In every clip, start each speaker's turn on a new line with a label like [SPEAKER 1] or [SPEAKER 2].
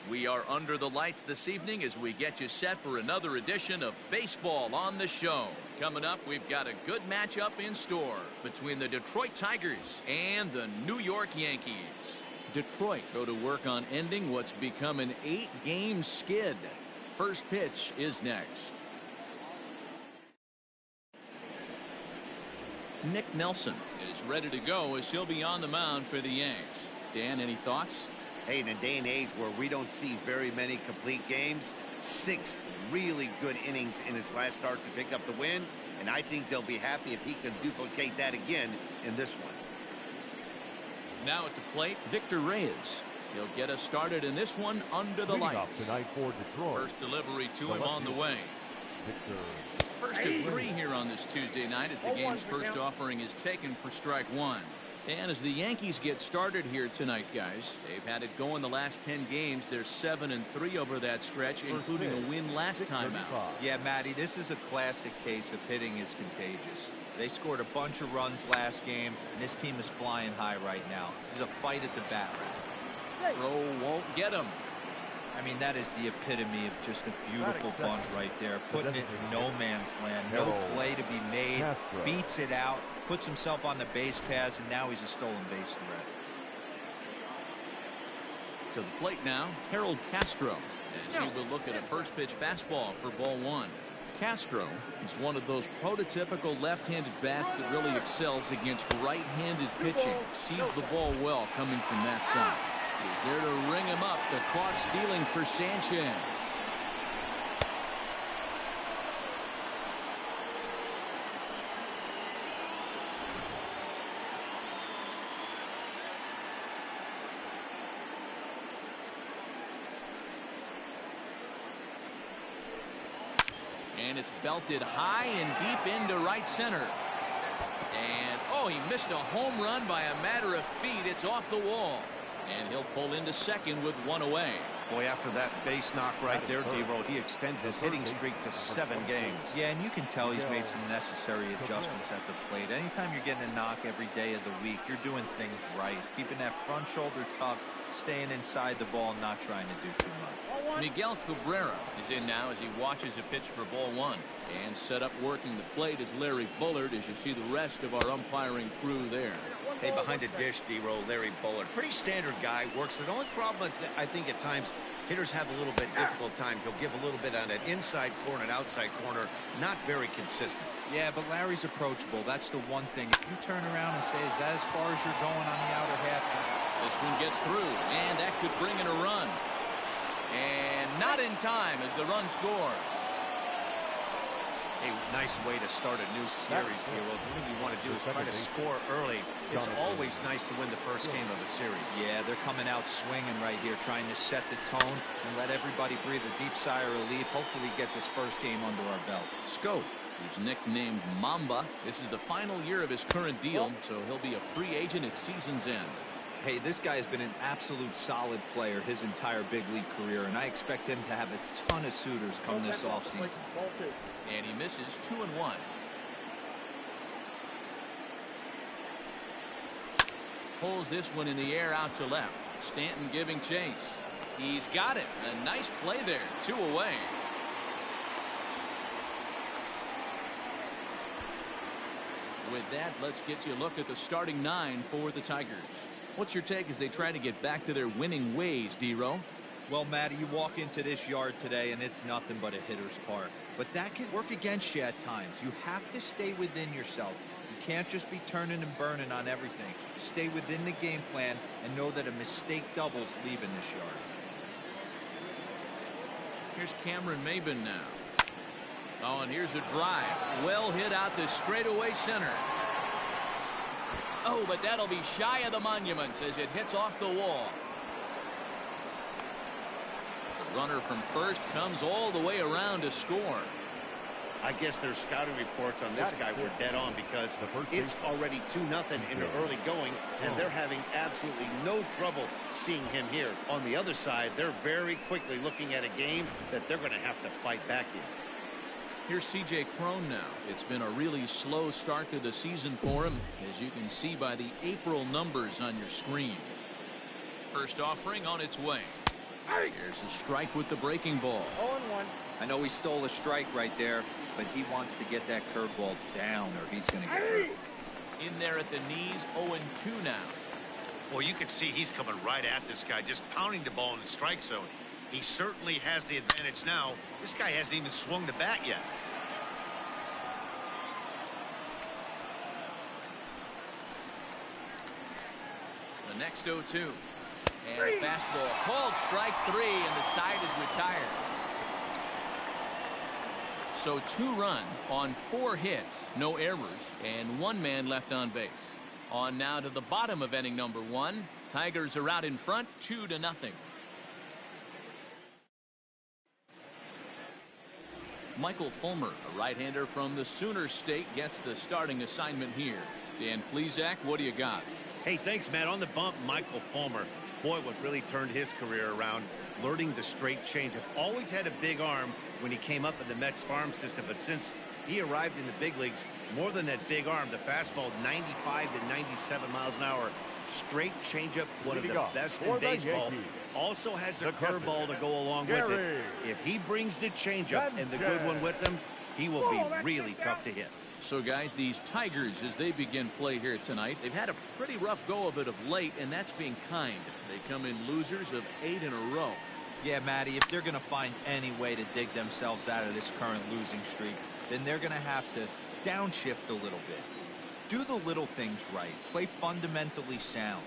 [SPEAKER 1] We are under the lights this evening as we get you set for another edition of Baseball on the Show. Coming up, we've got a good matchup in store between the Detroit Tigers and the New York Yankees. Detroit go to work on ending what's become an 8-game skid. First pitch is next. Nick Nelson is ready to go as he'll be on the mound for the Yanks. Dan, any thoughts?
[SPEAKER 2] Hey, in a day and age where we don't see very many complete games, 6 really good innings in his last start to pick up the win, and I think they'll be happy if he can duplicate that again in this one.
[SPEAKER 1] Now at the plate, Victor Reyes. He'll get us started in this one under the lights.
[SPEAKER 3] Tonight for Detroit.
[SPEAKER 1] First delivery to him on the way. First of 3 here on this Tuesday night as the game's first offering is taken for strike 1. And as the Yankees get started here tonight, guys, they've had it going the last 10 games. They're 7-3 over that stretch, including a win last time out.
[SPEAKER 4] Yeah, Matty, this is a classic case of hitting is contagious. They scored a bunch of runs last game, and this team is flying high right now. There's a fight at the bat rack.
[SPEAKER 1] Throw won't get him.
[SPEAKER 4] I mean, that is the epitome of just a beautiful bunt right there. Putting it in no man's land. No play to be made. Beats it out. Puts himself on the base paths, and now he's a stolen base threat.
[SPEAKER 1] To the plate now, Harold Castro, as he will look at a first pitch fastball for ball 1. Castro is one of those prototypical left-handed bats that really excels against right-handed pitching. Sees the ball well coming from that side. He's there to ring him up. The clock stealing for Sanchez. And it's belted high and deep into right center. And, oh, he missed a home run by a matter of feet. It's off the wall. And he'll pull into second with 1 away.
[SPEAKER 2] Boy, after that base knock right there, D-Roll, he extends his hitting streak to 7 games.
[SPEAKER 4] Yeah, and you can tell he's made some necessary adjustments at the plate. Anytime you're getting a knock every day of the week, you're doing things right. He's keeping that front shoulder tucked, staying inside the ball, not trying to do too much.
[SPEAKER 1] Miguel Cabrera is in now as he watches a pitch for ball 1. And set up working the plate is Larry Bullard as you see the rest of our umpiring crew there.
[SPEAKER 2] Hey, behind the dish, D-Roll, Larry Bullard. Pretty standard guy, works it. The only problem I think at times hitters have a little bit difficult time. He'll give a little bit on that inside corner and outside corner. Not very consistent.
[SPEAKER 4] Yeah, but Larry's approachable. That's the one thing. If you turn around and say, is that as far as you're going on the outer half?
[SPEAKER 1] This one gets through, and that could bring in a run. And not in time as the run scores.
[SPEAKER 2] A nice way to start a new series, D-Roll. The thing you want to do is try to score early. It's always nice to win the first game of a series.
[SPEAKER 4] Yeah, they're coming out swinging right here, trying to set the tone and let everybody breathe a deep sigh of relief. Hopefully get this first game under our belt.
[SPEAKER 1] Scope, who's nicknamed Mamba. This is the final year of his current deal, so he'll be a free agent at season's end.
[SPEAKER 4] Hey, this guy has been an absolute solid player his entire big league career, and I expect him to have a ton of suitors come this offseason.
[SPEAKER 1] And he misses 2-1. Pulls this one in the air out to left. Stanton giving chase. He's got it. A nice play there. 2 away. With that, let's get you a look at the starting 9 for the Tigers. What's your take as they try to get back to their winning ways, D-Roll?
[SPEAKER 4] Well, Matty, you walk into this yard today and it's nothing but a hitter's park. But that can work against you at times. You have to stay within yourself. You can't just be turning and burning on everything. Stay within the game plan and know that a mistake doubles leaving this yard.
[SPEAKER 1] Here's Cameron Maybin now. Oh, and here's a drive. Well hit out to straightaway center. Oh, but that'll be shy of the monuments as it hits off the wall. The runner from first comes all the way around to score.
[SPEAKER 2] I guess their scouting reports on this guy were dead on because it's already 2-0 in the early going, and they're having absolutely no trouble seeing him here. On the other side, they're very quickly looking at a game that they're going to have to fight back in.
[SPEAKER 1] Here's C.J. Cron now. It's been a really slow start to the season for him, as you can see by the April numbers on your screen. First offering on its way. Here's a strike with the breaking ball.
[SPEAKER 3] 0-1.
[SPEAKER 4] I know he stole a strike right there, but he wants to get that curveball down or he's going to get hurt.
[SPEAKER 1] In there at the knees, 0-2 now.
[SPEAKER 2] Well, you can see he's coming right at this guy, just pounding the ball in the strike zone. He certainly has the advantage now. This guy hasn't even swung the bat yet.
[SPEAKER 1] The next 0-2. And a fastball called strike 3, and the side is retired. So 2 runs on 4 hits, no errors, and 1 man left on base. On now to the bottom of inning number 1. Tigers are out in front, 2-0. Michael Fulmer, a right-hander from the Sooner State, gets the starting assignment here. Dan Plesac, what do you got?
[SPEAKER 2] Hey, thanks, Matt. On the bump, Michael Fulmer. Boy, what really turned his career around, learning the straight changeup. Always had a big arm when he came up in the Mets farm system, but since he arrived in the big leagues, more than that big arm, the fastball 95 to 97 miles an hour, straight changeup, one of the best in baseball. Also has a curveball to go along with it. If he brings the changeup and the good one with him, he will be really tough to hit.
[SPEAKER 1] So, guys, these Tigers, as they begin play here tonight, they've had a pretty rough go of it of late, and that's being kind. They come in losers of 8 in a row.
[SPEAKER 4] Yeah, Matty, if they're going to find any way to dig themselves out of this current losing streak, then they're going to have to downshift a little bit. Do the little things right. Play fundamentally sound.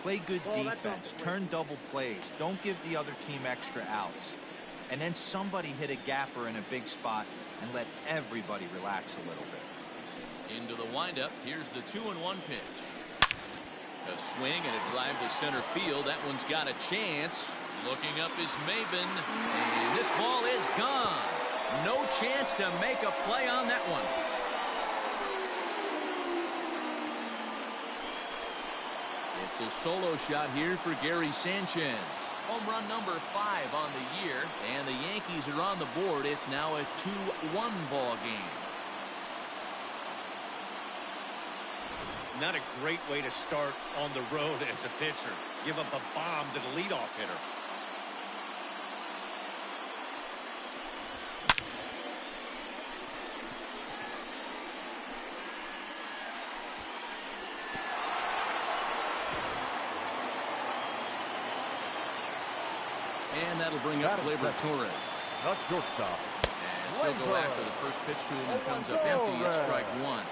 [SPEAKER 4] Play good defense. Turn double plays. Don't give the other team extra outs. And then somebody hit a gapper in a big spot and let everybody relax a little bit.
[SPEAKER 1] Into the windup. Here's the 2-1 pitch. A swing and a drive to center field. That one's got a chance. Looking up is Maven. And this ball is gone. No chance to make a play on that one. It's a solo shot here for Gary Sanchez. Home run number 5 on the year, and the Yankees are on the board. It's now a 2-1 ball game.
[SPEAKER 2] Not a great way to start on the road as a pitcher. Give up a bomb to the leadoff hitter.
[SPEAKER 1] And that'll bring up Gleyber Torres.
[SPEAKER 3] Not shortstop.
[SPEAKER 1] And so go after the first pitch to him and comes up empty. It's strike 1.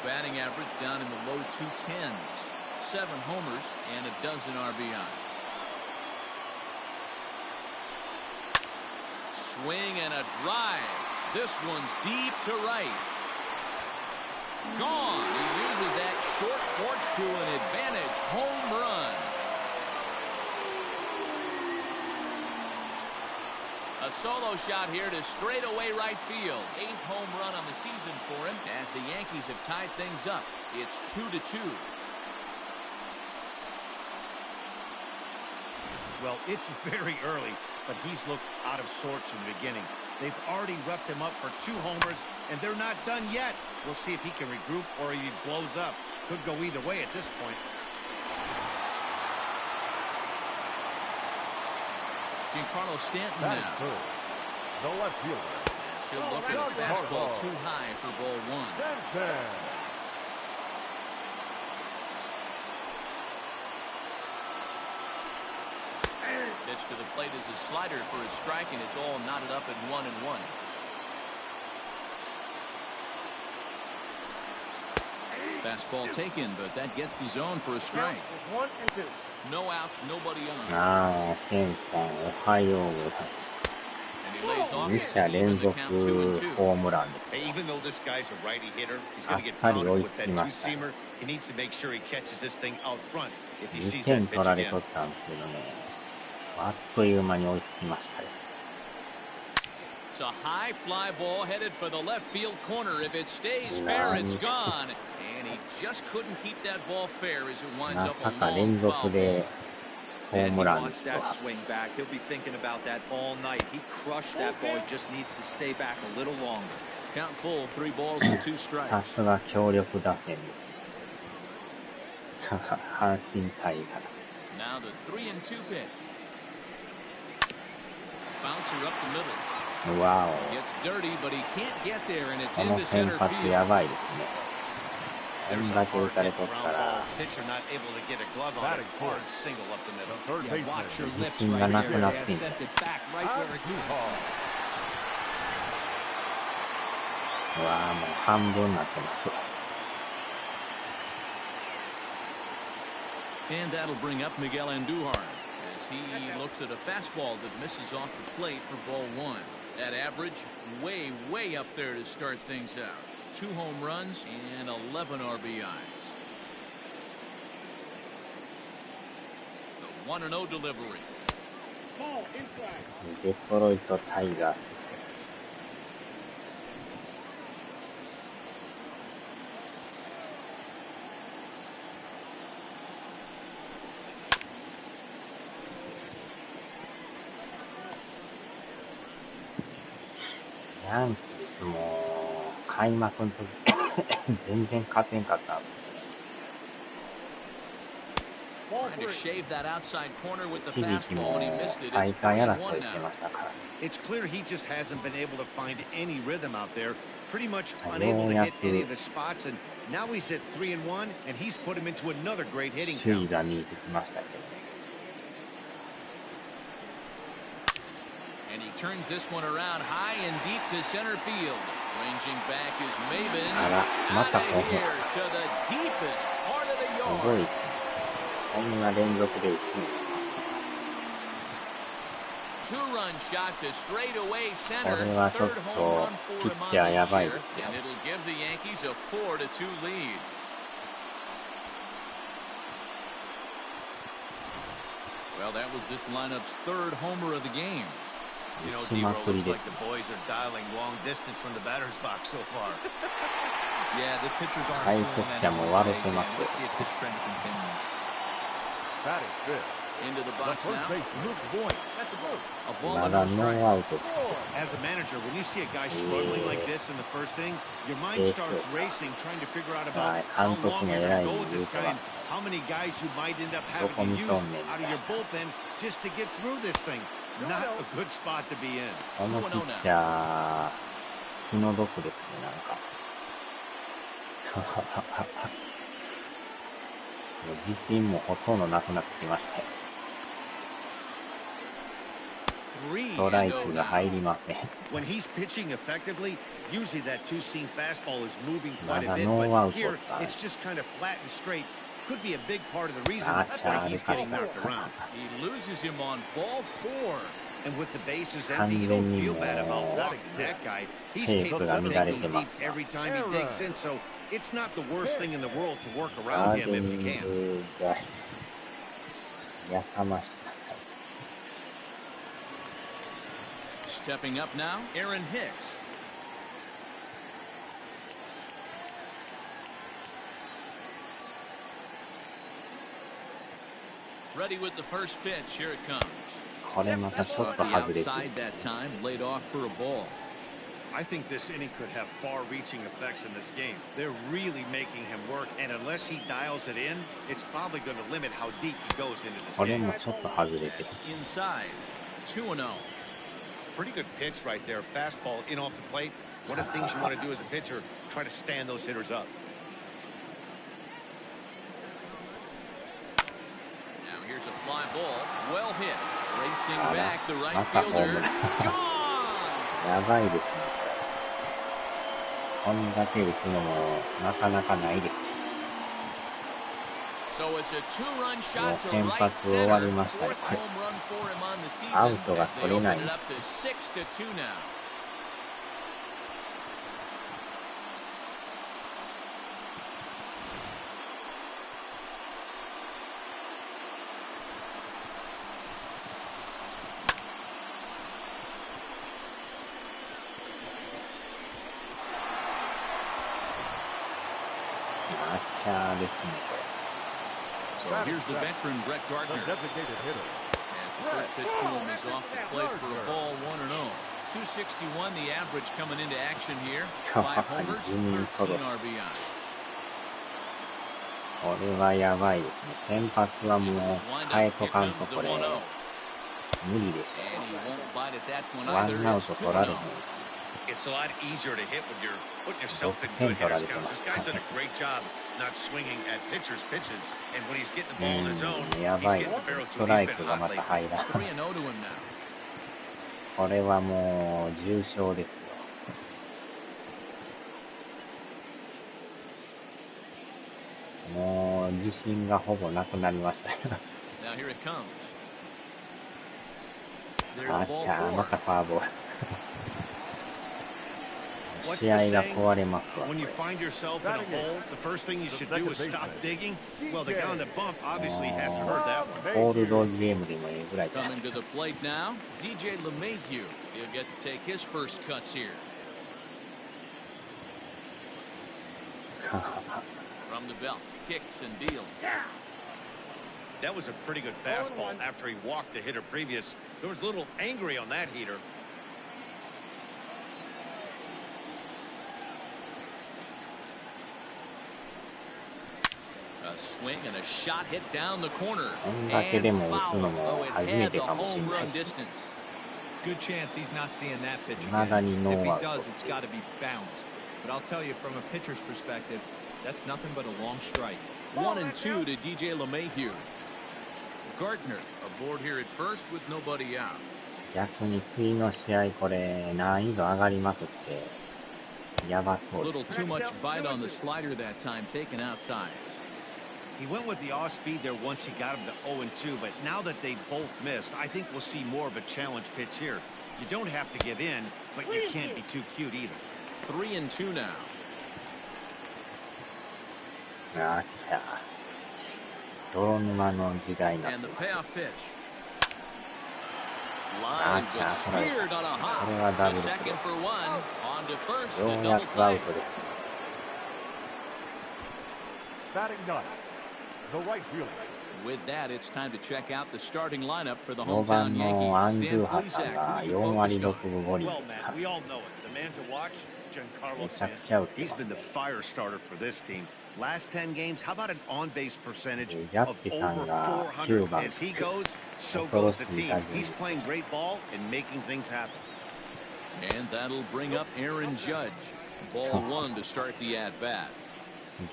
[SPEAKER 1] Batting average down in the low 210s. 7 homers and a dozen RBIs. Swing and a drive. This one's deep to right. Gone. He uses that short porch to an advantage home run. A solo shot here to straightaway right field. 8th home run on the season for him as the Yankees have tied things up. It's 2-2.
[SPEAKER 2] Well, it's very early, but he's looked out of sorts from the beginning. They've already roughed him up for 2 homers, and they're not done yet. We'll see if he can regroup or he blows up. Could go either way at this point.
[SPEAKER 1] Giancarlo Stanton now.
[SPEAKER 3] The left fielder.
[SPEAKER 1] She'll look at a fastball too high for ball 1. Pitch to the plate is a slider for a strike, and it's all knotted up at 1-1. Fastball taken, but that gets the zone for a strike.
[SPEAKER 3] 1-2.
[SPEAKER 1] No outs, nobody on.
[SPEAKER 5] ケンさんおはようございます。
[SPEAKER 1] And he lays off
[SPEAKER 5] 2者
[SPEAKER 1] to
[SPEAKER 5] 連
[SPEAKER 1] even the
[SPEAKER 5] 続
[SPEAKER 1] count 2-2.
[SPEAKER 5] ホームランで
[SPEAKER 2] Hey, even though this guy's a righty hitter, he's going to get
[SPEAKER 5] あっさり
[SPEAKER 2] pounded
[SPEAKER 5] 追い
[SPEAKER 2] with
[SPEAKER 5] つ
[SPEAKER 2] that
[SPEAKER 5] きました。
[SPEAKER 2] two-seamer. He needs to make sure he catches this thing out front if he
[SPEAKER 5] 2
[SPEAKER 2] sees
[SPEAKER 5] 点
[SPEAKER 2] that
[SPEAKER 5] 取
[SPEAKER 2] pitch
[SPEAKER 5] られ
[SPEAKER 2] again.
[SPEAKER 5] とったんですけどね、あっという間に追いつきましたよ。
[SPEAKER 1] It's a high fly ball headed for the left field corner. If it stays fair, it's gone. And he just couldn't keep that ball fair as it winds
[SPEAKER 5] ま
[SPEAKER 1] up
[SPEAKER 5] さ
[SPEAKER 1] a
[SPEAKER 5] か
[SPEAKER 1] long
[SPEAKER 5] 連
[SPEAKER 1] foul
[SPEAKER 5] 続で
[SPEAKER 1] ball.
[SPEAKER 5] ホー
[SPEAKER 4] And he
[SPEAKER 5] ムラン
[SPEAKER 4] wants
[SPEAKER 5] と
[SPEAKER 4] that
[SPEAKER 5] は。
[SPEAKER 4] swing back. He'll be thinking about that all night. He crushed that ball. He just needs to stay back a little longer.
[SPEAKER 1] Count full, 3 balls and 2 strikes.
[SPEAKER 5] さすが強力打線です。阪神タイガース。
[SPEAKER 1] Now the 3-2 pitch. bouncer up the middle.
[SPEAKER 4] うわ
[SPEAKER 1] Gets dirty, but he can't get there, and
[SPEAKER 4] お。
[SPEAKER 1] it's
[SPEAKER 4] この
[SPEAKER 1] into
[SPEAKER 4] 先
[SPEAKER 1] center
[SPEAKER 4] 発
[SPEAKER 1] field.
[SPEAKER 4] やばいですね。こ
[SPEAKER 2] There's
[SPEAKER 4] ん
[SPEAKER 2] a
[SPEAKER 4] だけ
[SPEAKER 2] hard
[SPEAKER 4] 打たれ
[SPEAKER 2] hit
[SPEAKER 4] とった
[SPEAKER 2] ground
[SPEAKER 4] ら
[SPEAKER 2] ball. Pitcher not able to get a glove on it. Hard single up the middle.
[SPEAKER 3] Third
[SPEAKER 1] Yeah,
[SPEAKER 3] baseman.
[SPEAKER 1] watch your lips
[SPEAKER 4] 自信が
[SPEAKER 1] right
[SPEAKER 4] なく
[SPEAKER 1] here.
[SPEAKER 4] なっ
[SPEAKER 1] Dad
[SPEAKER 4] てんだ。
[SPEAKER 1] sent it back right where it
[SPEAKER 3] Too
[SPEAKER 1] came.
[SPEAKER 3] hard.
[SPEAKER 4] うわもう半分になってます。
[SPEAKER 1] And that'll bring up Miguel Andujar as he looks at a fastball that misses off the plate for ball one. That average way up there to start things out. 2 home runs and 11 RBIs. The 1-0 delivery.
[SPEAKER 5] デトロイトタイガース。ヤンキースも開幕の時全然勝てんかった。
[SPEAKER 1] Trying to shave that outside corner with the
[SPEAKER 4] 一時期
[SPEAKER 1] fastball
[SPEAKER 4] も
[SPEAKER 1] and he missed it.
[SPEAKER 4] 最
[SPEAKER 1] It's
[SPEAKER 4] 下位
[SPEAKER 1] 3-1
[SPEAKER 4] 争いしてま
[SPEAKER 1] now.
[SPEAKER 4] したから。
[SPEAKER 2] It's clear he just hasn't been able to find any rhythm out there. Pretty much
[SPEAKER 4] よ
[SPEAKER 2] unable
[SPEAKER 4] う
[SPEAKER 2] to
[SPEAKER 4] や
[SPEAKER 2] hit
[SPEAKER 4] く
[SPEAKER 2] any of the spots, and now he's at 3-1, and he's put him into another great hitting
[SPEAKER 4] 首
[SPEAKER 2] count.
[SPEAKER 4] 位が見えてきましたけどね。
[SPEAKER 1] And he turns this one around high and deep to center field. Ranging back is Maben.
[SPEAKER 4] あら、ま
[SPEAKER 1] Out
[SPEAKER 4] た
[SPEAKER 1] of
[SPEAKER 4] ホーム
[SPEAKER 1] here to the deepest part of the
[SPEAKER 5] すご
[SPEAKER 1] yard.
[SPEAKER 5] い。こんな連続で打つ。
[SPEAKER 1] Two-run shot to straightaway
[SPEAKER 4] こ
[SPEAKER 1] center.
[SPEAKER 4] れはちょっ
[SPEAKER 1] Third
[SPEAKER 4] と
[SPEAKER 1] home run
[SPEAKER 4] ピ
[SPEAKER 1] for
[SPEAKER 4] ッ
[SPEAKER 1] him
[SPEAKER 4] チャー
[SPEAKER 1] on
[SPEAKER 4] や
[SPEAKER 1] the
[SPEAKER 4] ばい
[SPEAKER 1] year,
[SPEAKER 4] ですよ。
[SPEAKER 1] and it'll give the Yankees a 4-2 lead. Well, that was this lineup's third homer of the game.
[SPEAKER 2] You know,
[SPEAKER 4] 打ちま
[SPEAKER 2] D-Roll
[SPEAKER 4] くり
[SPEAKER 2] looks
[SPEAKER 4] で
[SPEAKER 2] like the boys are dialing long distance from the batter's box so far.
[SPEAKER 4] Yeah, the pitchers aren't
[SPEAKER 5] 対局者も割れてますよ。
[SPEAKER 4] Let's see if this trend continues.
[SPEAKER 3] That is fifth.
[SPEAKER 1] Into the
[SPEAKER 3] The
[SPEAKER 1] box
[SPEAKER 3] first
[SPEAKER 1] now.
[SPEAKER 3] baseman moves point at the boat.
[SPEAKER 1] A ball
[SPEAKER 5] ま
[SPEAKER 1] and
[SPEAKER 5] だ
[SPEAKER 1] no
[SPEAKER 5] ノー
[SPEAKER 1] strikes.
[SPEAKER 5] アウト。
[SPEAKER 2] As a manager, when you see a guy struggling like this in the first inning, your mind starts racing, trying to figure out about how long you're going to go with this guy and how many guys you might end up having to use out of your bullpen just to get through this thing. Not a good spot to be in.
[SPEAKER 5] このピッチャー、気の毒ですね、なんか。もう自信もほとんどなくなってきましたよ。ストライクが入りません。
[SPEAKER 2] When he's pitching effectively, usually that two-seam fastball is moving
[SPEAKER 5] ま
[SPEAKER 2] quite
[SPEAKER 5] だ
[SPEAKER 2] a bit,
[SPEAKER 5] ノーアウ
[SPEAKER 2] but
[SPEAKER 5] ト
[SPEAKER 2] here
[SPEAKER 5] だ。
[SPEAKER 2] it's just kind of flat and straight. Could be a big part of the reason
[SPEAKER 5] あ
[SPEAKER 2] why he's getting knocked
[SPEAKER 5] ー
[SPEAKER 2] around.
[SPEAKER 1] He loses him on ball 4.
[SPEAKER 2] And with the bases empty, you don't feel bad about walking that guy. He's capable of digging deep every time he digs in, so it's not the worst thing in the world to work
[SPEAKER 5] ガ
[SPEAKER 2] around
[SPEAKER 5] ー
[SPEAKER 2] him
[SPEAKER 5] デ
[SPEAKER 2] if
[SPEAKER 5] ニ
[SPEAKER 2] you
[SPEAKER 5] ン
[SPEAKER 2] can.
[SPEAKER 5] グがやかまし
[SPEAKER 1] Stepping up now, Aaron Hicks. Ready with the first pitch. Here it comes.
[SPEAKER 5] これまたちょっ
[SPEAKER 1] Off
[SPEAKER 5] と
[SPEAKER 1] the
[SPEAKER 5] 外れてる
[SPEAKER 1] outside that time, laid off for a ball.
[SPEAKER 2] I think this inning could have far-reaching effects in this game. They're really making him work, and unless he dials it in, it's probably going to limit how deep he goes into this
[SPEAKER 5] これ
[SPEAKER 2] game.
[SPEAKER 5] もちょっと外れてる
[SPEAKER 1] That's inside. 2-0.
[SPEAKER 2] Pretty good pitch right there. Fastball in off the plate. One of the things you want to do as a pitcher, try to stand those hitters up.
[SPEAKER 1] Now here's a fly ball. Well hit. Racing
[SPEAKER 5] Ah,
[SPEAKER 1] back the right
[SPEAKER 5] that's a
[SPEAKER 1] fielder.
[SPEAKER 5] home.
[SPEAKER 1] Gone!
[SPEAKER 5] やばいですね、これ。こんだけ打つのもなかなかないです。
[SPEAKER 1] So it's a two-run
[SPEAKER 5] も
[SPEAKER 1] shot
[SPEAKER 5] う
[SPEAKER 1] to
[SPEAKER 5] 先
[SPEAKER 1] right
[SPEAKER 5] 発終わり
[SPEAKER 1] center.
[SPEAKER 5] ました
[SPEAKER 1] Fourth
[SPEAKER 5] ね。
[SPEAKER 1] home run for him on the season
[SPEAKER 5] アウトが
[SPEAKER 1] as they
[SPEAKER 5] 取れ
[SPEAKER 1] open
[SPEAKER 5] ない。
[SPEAKER 1] it up to 6-2 now. So here's the veteran Brett
[SPEAKER 3] The
[SPEAKER 1] Gardner.
[SPEAKER 3] designated hitter.
[SPEAKER 1] As the first pitch to him is off the plate for a ball 1-0. 261 the average coming into action here. 5 homers, 13 RBIs.
[SPEAKER 5] これはやばいですね。先発はもう変えとかんとこれ。無理でし
[SPEAKER 1] And he won't bite at that one
[SPEAKER 5] ょ。ワ
[SPEAKER 1] either.
[SPEAKER 5] ンアウ
[SPEAKER 1] It's
[SPEAKER 5] ト
[SPEAKER 1] 2-0.
[SPEAKER 5] 取られへん。
[SPEAKER 2] It's a lot easier to hit when you're putting yourself in good hitters counts. This guy's done a great job not swinging at pitchers' pitches, and when he's getting the ball in his own,
[SPEAKER 5] や
[SPEAKER 2] he's
[SPEAKER 5] ばい。
[SPEAKER 2] getting the barrel
[SPEAKER 5] ス
[SPEAKER 2] to
[SPEAKER 5] ト
[SPEAKER 2] it.
[SPEAKER 5] ラ
[SPEAKER 2] He's
[SPEAKER 5] イ
[SPEAKER 2] been
[SPEAKER 5] クが
[SPEAKER 2] hot
[SPEAKER 5] また
[SPEAKER 2] lately.
[SPEAKER 5] 入らん。
[SPEAKER 1] 3-0 to him now.
[SPEAKER 5] これはもう重傷ですよ。もう自信がほぼなくなりましたよ。
[SPEAKER 1] Now here it comes.
[SPEAKER 5] あ
[SPEAKER 1] There's
[SPEAKER 5] っ
[SPEAKER 1] ball
[SPEAKER 5] ちゃ、ま
[SPEAKER 1] 4.
[SPEAKER 5] たフォアボール。
[SPEAKER 2] What's
[SPEAKER 5] 試
[SPEAKER 2] the
[SPEAKER 5] 合が
[SPEAKER 2] saying?
[SPEAKER 5] 壊れますわ。
[SPEAKER 2] When you find yourself in a hole, the first thing you should do is stop digging. Well, the guy on the bump obviously hasn't heard that one.
[SPEAKER 5] ホールドゲームでもいいぐらいじゃん。
[SPEAKER 1] Coming to the plate now, DJ LeMahieu. He'll get to take his first cuts here. From the belt, kicks and deals.
[SPEAKER 2] That was a pretty good fastball after he walked the hitter previous. There was a little angry on that heater.
[SPEAKER 1] A swing and a shot hit down the corner.
[SPEAKER 5] こんだけで
[SPEAKER 1] And
[SPEAKER 5] も打つ
[SPEAKER 1] foul.
[SPEAKER 5] のも
[SPEAKER 1] Oh, it
[SPEAKER 5] 初め
[SPEAKER 1] had
[SPEAKER 5] て
[SPEAKER 1] the
[SPEAKER 5] かもしれ
[SPEAKER 1] home
[SPEAKER 5] ない。
[SPEAKER 1] run distance.
[SPEAKER 4] Good chance he's not seeing that pitch
[SPEAKER 5] 未だ
[SPEAKER 4] again.
[SPEAKER 5] にノ
[SPEAKER 4] If
[SPEAKER 5] ー
[SPEAKER 4] he
[SPEAKER 5] アウト。
[SPEAKER 4] does, it's got to be bounced. But I'll tell you, from a pitcher's perspective, that's nothing but a long strike.
[SPEAKER 1] 1-2 to DJ LeMahieu. Gardner aboard here at first with nobody out.
[SPEAKER 5] 逆に次の試合これ難易度上がりまくってやばそ
[SPEAKER 1] A
[SPEAKER 5] うで
[SPEAKER 1] little
[SPEAKER 5] す。
[SPEAKER 1] too much bite on the slider that time, taken outside.
[SPEAKER 2] He went with the off speed there once he got him to 0-2, but now that they both missed, I think we'll see more of a challenge pitch here. You don't have to give in, but you can't be too cute either.
[SPEAKER 1] 3-2 now.
[SPEAKER 5] あっちゃ泥沼の時代になっ
[SPEAKER 1] And
[SPEAKER 5] て
[SPEAKER 1] the
[SPEAKER 5] ます。
[SPEAKER 1] payoff pitch. Line but speared on a hop. To second for one. On to first.
[SPEAKER 5] よ
[SPEAKER 1] The
[SPEAKER 5] うや
[SPEAKER 1] double
[SPEAKER 5] くアウ
[SPEAKER 1] play.
[SPEAKER 5] トです。
[SPEAKER 3] Batting ninth, the right fielder.
[SPEAKER 1] With that, it's time to check out the starting lineup for the
[SPEAKER 5] 5番
[SPEAKER 1] hometown
[SPEAKER 5] のアン
[SPEAKER 1] Yankees.
[SPEAKER 5] ドゥ
[SPEAKER 1] Dan
[SPEAKER 5] ハさん
[SPEAKER 1] Plesac,
[SPEAKER 5] が
[SPEAKER 1] who
[SPEAKER 5] 4
[SPEAKER 1] you
[SPEAKER 5] 割
[SPEAKER 1] focused
[SPEAKER 5] 6
[SPEAKER 1] on?
[SPEAKER 5] 分5厘
[SPEAKER 2] Well, Matt, we all know it. The man to watch, Giancarlo
[SPEAKER 5] めちゃ
[SPEAKER 2] Stanton.
[SPEAKER 5] くちゃ打って
[SPEAKER 2] He's
[SPEAKER 5] ます。
[SPEAKER 2] been the fire starter for this team. Last 10 games, how about an on-base percentage
[SPEAKER 5] ジャッ
[SPEAKER 2] of
[SPEAKER 5] ジさん
[SPEAKER 2] over
[SPEAKER 5] が
[SPEAKER 2] 400?
[SPEAKER 5] 9番
[SPEAKER 2] As he goes, so
[SPEAKER 5] 恐ろ
[SPEAKER 2] goes
[SPEAKER 5] し
[SPEAKER 2] the
[SPEAKER 5] い
[SPEAKER 2] team.
[SPEAKER 5] 打順
[SPEAKER 2] He's playing great ball and making things happen.
[SPEAKER 1] And that'll bring up Aaron Judge. Ball one to start the at-bat.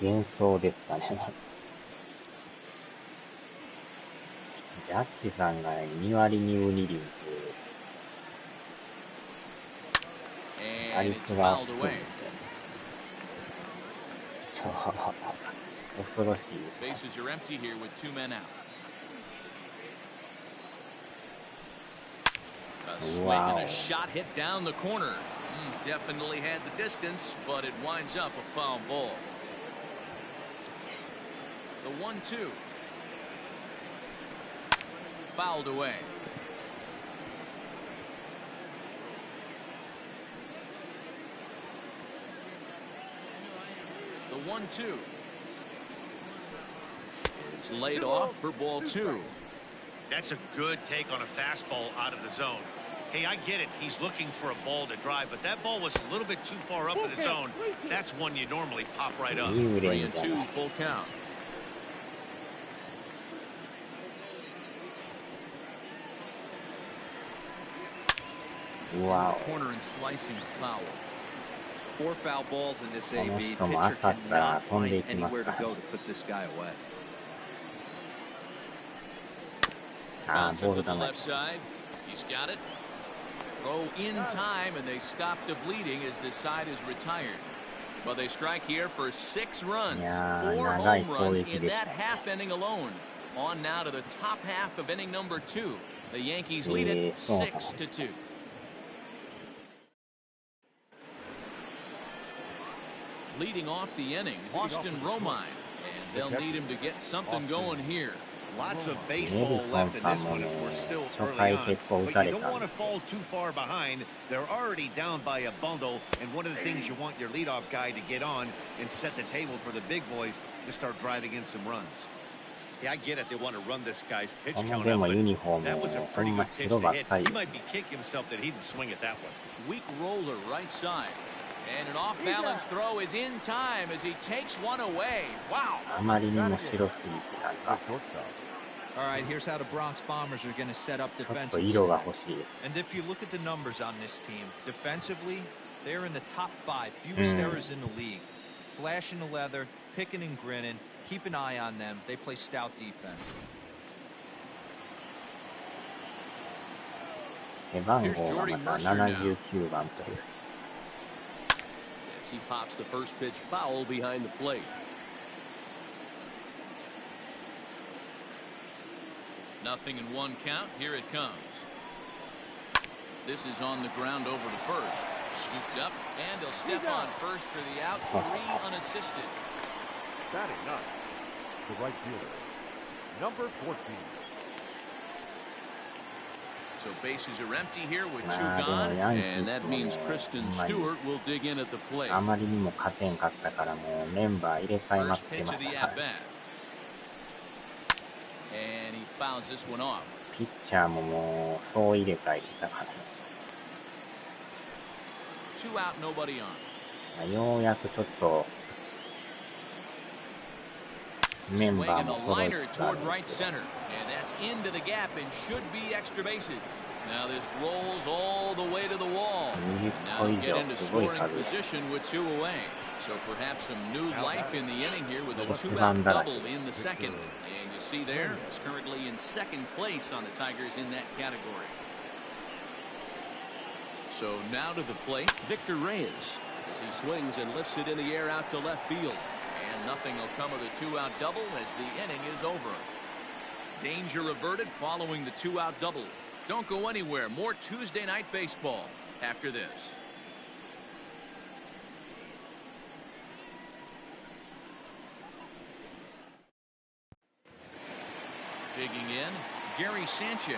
[SPEAKER 5] 幻想ですかね。ジャッジさんが2割2分2厘っていう 打
[SPEAKER 1] And
[SPEAKER 5] 率
[SPEAKER 1] it's
[SPEAKER 5] が
[SPEAKER 1] fouled
[SPEAKER 5] 低いん
[SPEAKER 1] away.
[SPEAKER 5] で恐ろしいです。
[SPEAKER 1] Bases are empty here with 2 men out. A swing
[SPEAKER 5] Wow.
[SPEAKER 1] and a shot hit down the corner. Definitely had the distance, but it winds up a foul ball. The 1-2. Fouled away. The 1-2. It's laid off for ball 2.
[SPEAKER 2] That's a good take on a fastball out of the zone. Hey, I get it. He's looking for a ball to drive, but that ball was a little bit too far up in the zone. That's one you normally pop right up.
[SPEAKER 1] 3-2 full count.
[SPEAKER 5] Wow.
[SPEAKER 1] Corner and slicing foul.
[SPEAKER 4] 4 foul balls in this AB.
[SPEAKER 5] この
[SPEAKER 4] Pitcher
[SPEAKER 5] 人も朝から
[SPEAKER 4] cannot
[SPEAKER 5] 飛んで
[SPEAKER 4] find
[SPEAKER 5] いきます
[SPEAKER 4] anywhere
[SPEAKER 5] か
[SPEAKER 4] to
[SPEAKER 5] ら
[SPEAKER 4] go to put this guy away.
[SPEAKER 5] ああ、
[SPEAKER 1] Bounce
[SPEAKER 5] ボー
[SPEAKER 1] it
[SPEAKER 5] ル
[SPEAKER 1] to the
[SPEAKER 5] 球
[SPEAKER 1] left side. He's got it. Throw in time, and they stop the bleeding as the side is retired. But they strike here for 6 runs.
[SPEAKER 5] Yeah,
[SPEAKER 1] 4
[SPEAKER 5] 長い
[SPEAKER 1] home runs
[SPEAKER 5] 攻撃
[SPEAKER 1] in
[SPEAKER 5] でした。
[SPEAKER 1] that half inning alone. On now to the top half of inning number 2. The Yankees lead it 6-2. Leading off the inning, Austin Romine. And they'll need him to get something going here.
[SPEAKER 2] Lots of baseball left in this one as we're still early on. But you don't want to fall too far behind. They're already down by a bundle. And one of the things you want your leadoff guy to get on and set the table for the big boys to start driving in some runs. Yeah, I get it. They want to run this guy's pitch
[SPEAKER 5] この
[SPEAKER 2] count
[SPEAKER 5] で
[SPEAKER 2] out,
[SPEAKER 5] も
[SPEAKER 2] but
[SPEAKER 5] ユニフォーム
[SPEAKER 2] that was a
[SPEAKER 5] ほ
[SPEAKER 2] pretty
[SPEAKER 5] んま
[SPEAKER 2] good pitch
[SPEAKER 5] 白
[SPEAKER 2] to
[SPEAKER 5] ばっ
[SPEAKER 2] hit.
[SPEAKER 5] かり
[SPEAKER 2] He might be kicking himself that he didn't swing at that one.
[SPEAKER 1] Weak roller right side. And an off-balance throw is in time as he takes one away. Wow.
[SPEAKER 5] あまりにも白すぎてなんか
[SPEAKER 3] Shortstop.
[SPEAKER 4] All right, here's how the Bronx Bombers are going to set up
[SPEAKER 5] ちょっと
[SPEAKER 4] defensively.
[SPEAKER 5] 色が欲しいです。
[SPEAKER 4] And if you look at the numbers on this team, defensively, they're in the top 5 fewest errors in the league. Flashing the leather, picking and grinning, keep an eye on them. They play stout defense.
[SPEAKER 5] 背番号がまた79番という。
[SPEAKER 6] As he pops the first pitch foul behind the plate.
[SPEAKER 1] Nothing in one count. Here it comes. This is on the ground over to first. Scooped up, and he'll step on first for the out. 3 unassisted.
[SPEAKER 3] Batting ninth, the right fielder, number 14.
[SPEAKER 1] So bases are empty here with 2
[SPEAKER 5] まあでも
[SPEAKER 1] gone,
[SPEAKER 5] ヤンキー
[SPEAKER 1] and that
[SPEAKER 5] スも
[SPEAKER 1] means
[SPEAKER 5] ね、
[SPEAKER 1] Kristen
[SPEAKER 5] ほんまに
[SPEAKER 1] Stewart will dig in at the plate.
[SPEAKER 5] あまりにも勝てんかったからもうメンバー入れ替えま
[SPEAKER 1] First
[SPEAKER 5] くって
[SPEAKER 1] pitch
[SPEAKER 5] ま
[SPEAKER 1] of
[SPEAKER 5] し
[SPEAKER 1] the
[SPEAKER 5] たか
[SPEAKER 1] at
[SPEAKER 5] ら。
[SPEAKER 1] bat. And he fouls this one off.
[SPEAKER 5] ピッチャーももうそう入れ替えしたから、
[SPEAKER 1] 2 out, nobody on.
[SPEAKER 5] まあようやくちょっとメン
[SPEAKER 1] Swing
[SPEAKER 5] バー
[SPEAKER 1] and
[SPEAKER 5] も
[SPEAKER 1] a
[SPEAKER 5] 揃い
[SPEAKER 1] liner
[SPEAKER 5] つつある
[SPEAKER 1] toward
[SPEAKER 5] ん
[SPEAKER 1] right
[SPEAKER 5] ですけど、
[SPEAKER 1] center, and that's into the gap and should be extra bases. Now this rolls all the way to the wall.
[SPEAKER 5] 20
[SPEAKER 1] And now
[SPEAKER 5] 個
[SPEAKER 1] they'll
[SPEAKER 5] 以
[SPEAKER 1] get
[SPEAKER 5] 上
[SPEAKER 1] into
[SPEAKER 5] すごい
[SPEAKER 1] scoring
[SPEAKER 5] 数です。
[SPEAKER 1] position with 2 away. So perhaps some new life in the inning here with a
[SPEAKER 5] 6
[SPEAKER 1] 2-out
[SPEAKER 5] 番だらけ
[SPEAKER 1] double in the second. And you see there, he's currently in second place on the Tigers in that category. So now to the plate,
[SPEAKER 6] Victor Reyes as he swings and lifts it in the air out to left field.
[SPEAKER 1] and nothing will come of the 2-out double as the inning is over. Danger averted following the 2-out double. Don't go anywhere. More Tuesday night baseball after this. Digging in, Gary Sanchez.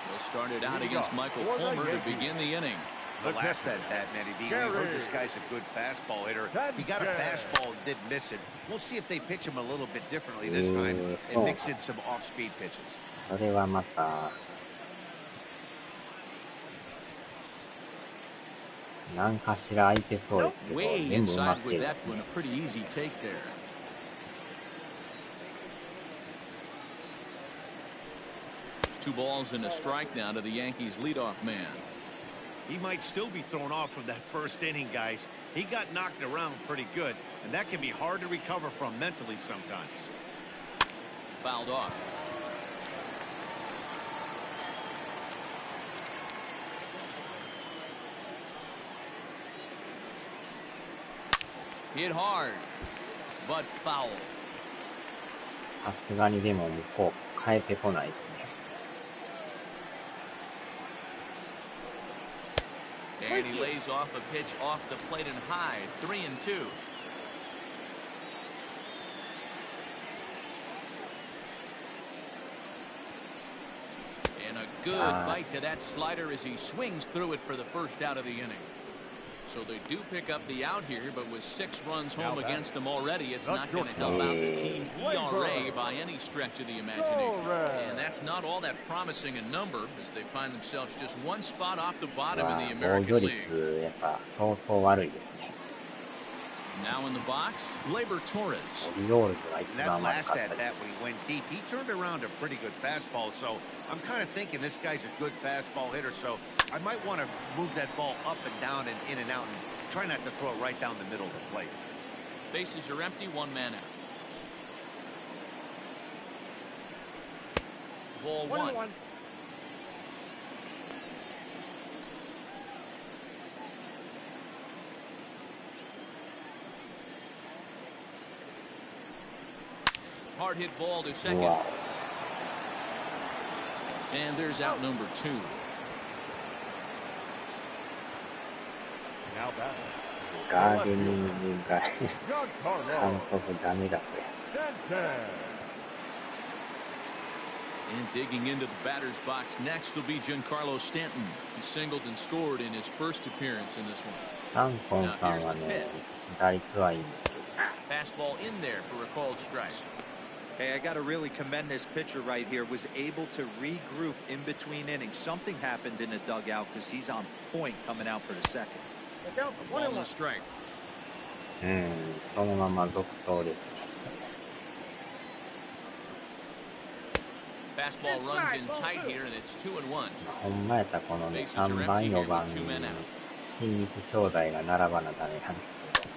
[SPEAKER 1] He'll start it out against Michael Fulmer to begin the inning.
[SPEAKER 2] The last at that, Matty D. We heard this guy's a good fastball hitter. He got a fastball and did miss it. We'll see if they pitch him a little bit differently this time and mix in some off-speed pitches.
[SPEAKER 5] それはまた何かしら空いてそうですけど、
[SPEAKER 1] Way
[SPEAKER 5] 全部埋ま
[SPEAKER 1] inside
[SPEAKER 5] って
[SPEAKER 1] with
[SPEAKER 5] る。
[SPEAKER 1] that one. A pretty easy take there. Two balls and a strike now to the Yankees leadoff man.
[SPEAKER 2] He might still be thrown off from that first inning, guys. He got knocked around pretty good, and that can be hard to recover from mentally sometimes.
[SPEAKER 1] Fouled off. Hit hard, but foul.
[SPEAKER 5] さすがにでも向こう変えてこないですね。
[SPEAKER 1] And he lays off a pitch off the plate and high. 3-2. And a good bite to that slider as he swings through it for the first out of the inning. So they do pick up the out here, but with 6 runs home against them already, it's not going to help out the team ERA by any stretch of the imagination. And that's not all that promising a number as they find themselves just 1 spot off the bottom in the
[SPEAKER 5] 防御
[SPEAKER 1] American
[SPEAKER 5] 率
[SPEAKER 1] League.
[SPEAKER 5] やっぱ相当悪いですね。
[SPEAKER 1] Now in the box, Gleyber Torres.
[SPEAKER 5] オリオールズが一
[SPEAKER 2] And that
[SPEAKER 5] 番悪
[SPEAKER 2] last
[SPEAKER 5] かった
[SPEAKER 2] at
[SPEAKER 5] です。
[SPEAKER 2] bat when he went deep, he turned around a pretty good fastball. So I'm kind of thinking this guy's a good fastball hitter. So I might want to move that ball up and down and in and out and try not to throw it right down the middle of the plate.
[SPEAKER 1] Bases are empty, 1 man out. Ball 1. Hard hit ball to second.
[SPEAKER 5] うわ
[SPEAKER 1] And there's out number 2.
[SPEAKER 3] Now batting.
[SPEAKER 5] ガーデニングが監
[SPEAKER 3] Giancarlo
[SPEAKER 5] 督ダメだとや。
[SPEAKER 3] Stanton.
[SPEAKER 1] And digging into the batter's box next will be Giancarlo Stanton. He singled and scored in his first appearance in this one.
[SPEAKER 5] サントンさんはね、打率はいいんですよ。
[SPEAKER 1] Fastball in there for a called strike.
[SPEAKER 4] Hey, I got to really commend this pitcher right here. Was able to regroup in between innings. Something happened in the dugout because he's on point coming out for the second.
[SPEAKER 1] Ball and a strike.
[SPEAKER 5] そのまま続投ですね。
[SPEAKER 1] Fastball runs in tight here, and it's 2-1.
[SPEAKER 5] ほんまやったらこのね、3番、4番に筋肉兄弟が並ばなダメなんですけど。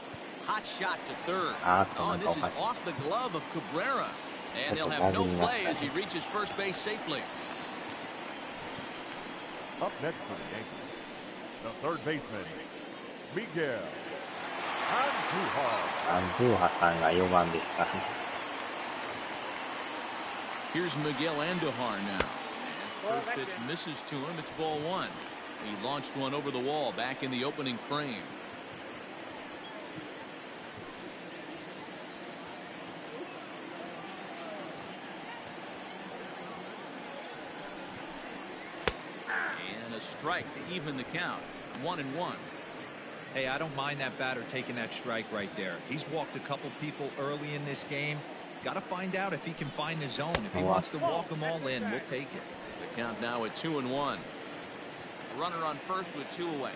[SPEAKER 1] Hot shot to third.
[SPEAKER 5] あーっと
[SPEAKER 1] Oh,
[SPEAKER 5] なん
[SPEAKER 1] and
[SPEAKER 5] か
[SPEAKER 1] this
[SPEAKER 5] お
[SPEAKER 1] is
[SPEAKER 5] かしい。
[SPEAKER 1] off the glove of Cabrera. And they'll have no play as he reaches first base safely.
[SPEAKER 3] Up next for the Yankees, the third baseman, Miguel Andujar.
[SPEAKER 5] アンドゥーハさんが4番ですからね。
[SPEAKER 1] Here's Miguel Andujar now. As the first pitch misses to him, it's ball one. He launched one over the wall back in the opening frame. And a strike to even the count. 1-1.
[SPEAKER 4] Hey, I don't mind that batter taking that strike right there. He's walked a couple people early in this game. Got to find out if he can find the zone. If he wants to walk them all in, we'll take it.
[SPEAKER 1] The count now at 2-1. Runner on first with two away.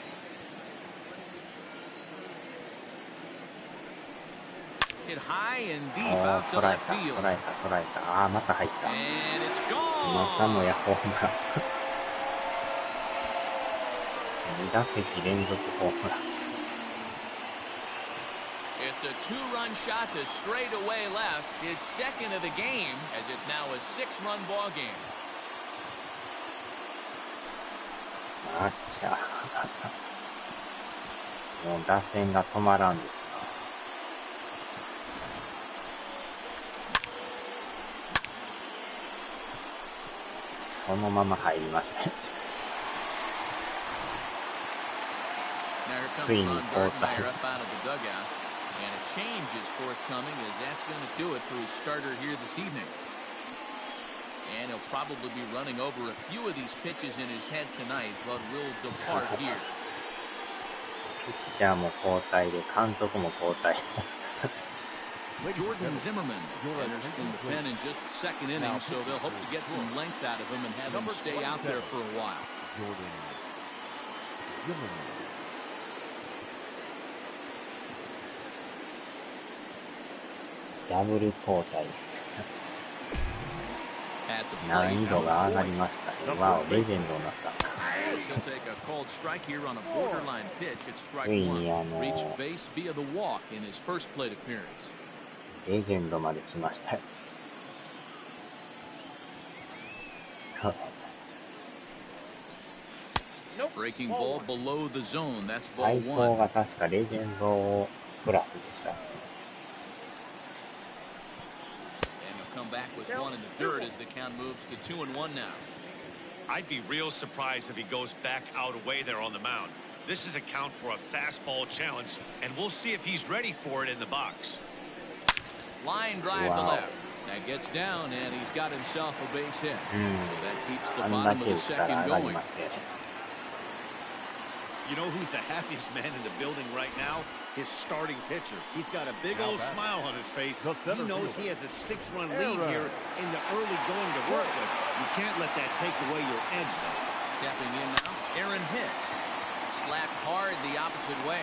[SPEAKER 1] Hit high and deep out to
[SPEAKER 5] 捉え
[SPEAKER 1] left
[SPEAKER 5] た、
[SPEAKER 1] field.
[SPEAKER 5] 捉えた、捉えた。ああ、また入った。
[SPEAKER 1] And it's
[SPEAKER 5] またも
[SPEAKER 1] gone.
[SPEAKER 5] やホームラン。2打席連続ホームラン。
[SPEAKER 1] It's a two-run shot to straightaway left, his second of the game, as it's now a six-run ball game.
[SPEAKER 5] あっちゃ。もう打線が止まらんですな。そのまま入りましたね。
[SPEAKER 1] Now here comes
[SPEAKER 5] Clean
[SPEAKER 1] Ron
[SPEAKER 5] ball
[SPEAKER 1] Gartmeyer up out of the dugout, and a change is forthcoming as that's going to do it for his starter here this evening. And he'll probably be running over a few of these pitches in his head tonight, but will depart here.
[SPEAKER 5] ピッチャーも交代で、監督も交代。
[SPEAKER 1] Jordan Zimmerman enters from the pen in just the second inning, so they'll hope to get some length out of him and have him stay out there for a while.
[SPEAKER 3] Jordan Zimmerman.
[SPEAKER 5] ダブル交代。
[SPEAKER 1] At the
[SPEAKER 5] 難
[SPEAKER 1] plate,
[SPEAKER 5] 易度が上がりましたね。わお、レジェンドになった。
[SPEAKER 1] as he'll take a cold strike here on a borderline pitch. It's strike
[SPEAKER 5] つい
[SPEAKER 1] one.
[SPEAKER 5] に
[SPEAKER 1] Reached base via the walk in his first plate appearance.
[SPEAKER 5] レジェンドまで来ましたよ。
[SPEAKER 1] Breaking ball below the zone. That's
[SPEAKER 5] 最
[SPEAKER 1] ball
[SPEAKER 5] 高
[SPEAKER 1] one.
[SPEAKER 5] が確かレジェンドプラスでした。
[SPEAKER 1] And he'll come back with one in the third as the count moves to 2-1 now.
[SPEAKER 2] I'd be real surprised if he goes back out away there on the mound. This is a count for a fastball challenge, and we'll see if he's ready for it in the box.
[SPEAKER 1] Line drive to
[SPEAKER 5] Wow.
[SPEAKER 1] left. That gets down, and he's got himself a base hit.
[SPEAKER 5] うん。
[SPEAKER 1] So that keeps the
[SPEAKER 5] あんだ
[SPEAKER 1] bottom of
[SPEAKER 5] け
[SPEAKER 1] the
[SPEAKER 5] 打ったら
[SPEAKER 1] second
[SPEAKER 5] 上がり
[SPEAKER 1] going.
[SPEAKER 5] ましたよね。
[SPEAKER 2] You know who's the happiest man in the building right now? His starting pitcher. He's got a big old smile on his face. He knows he has a 6-run lead here in the early going to work with. You can't let that take away your edge, though.
[SPEAKER 1] Stepping in now, Aaron Hicks. Slapped hard the opposite way.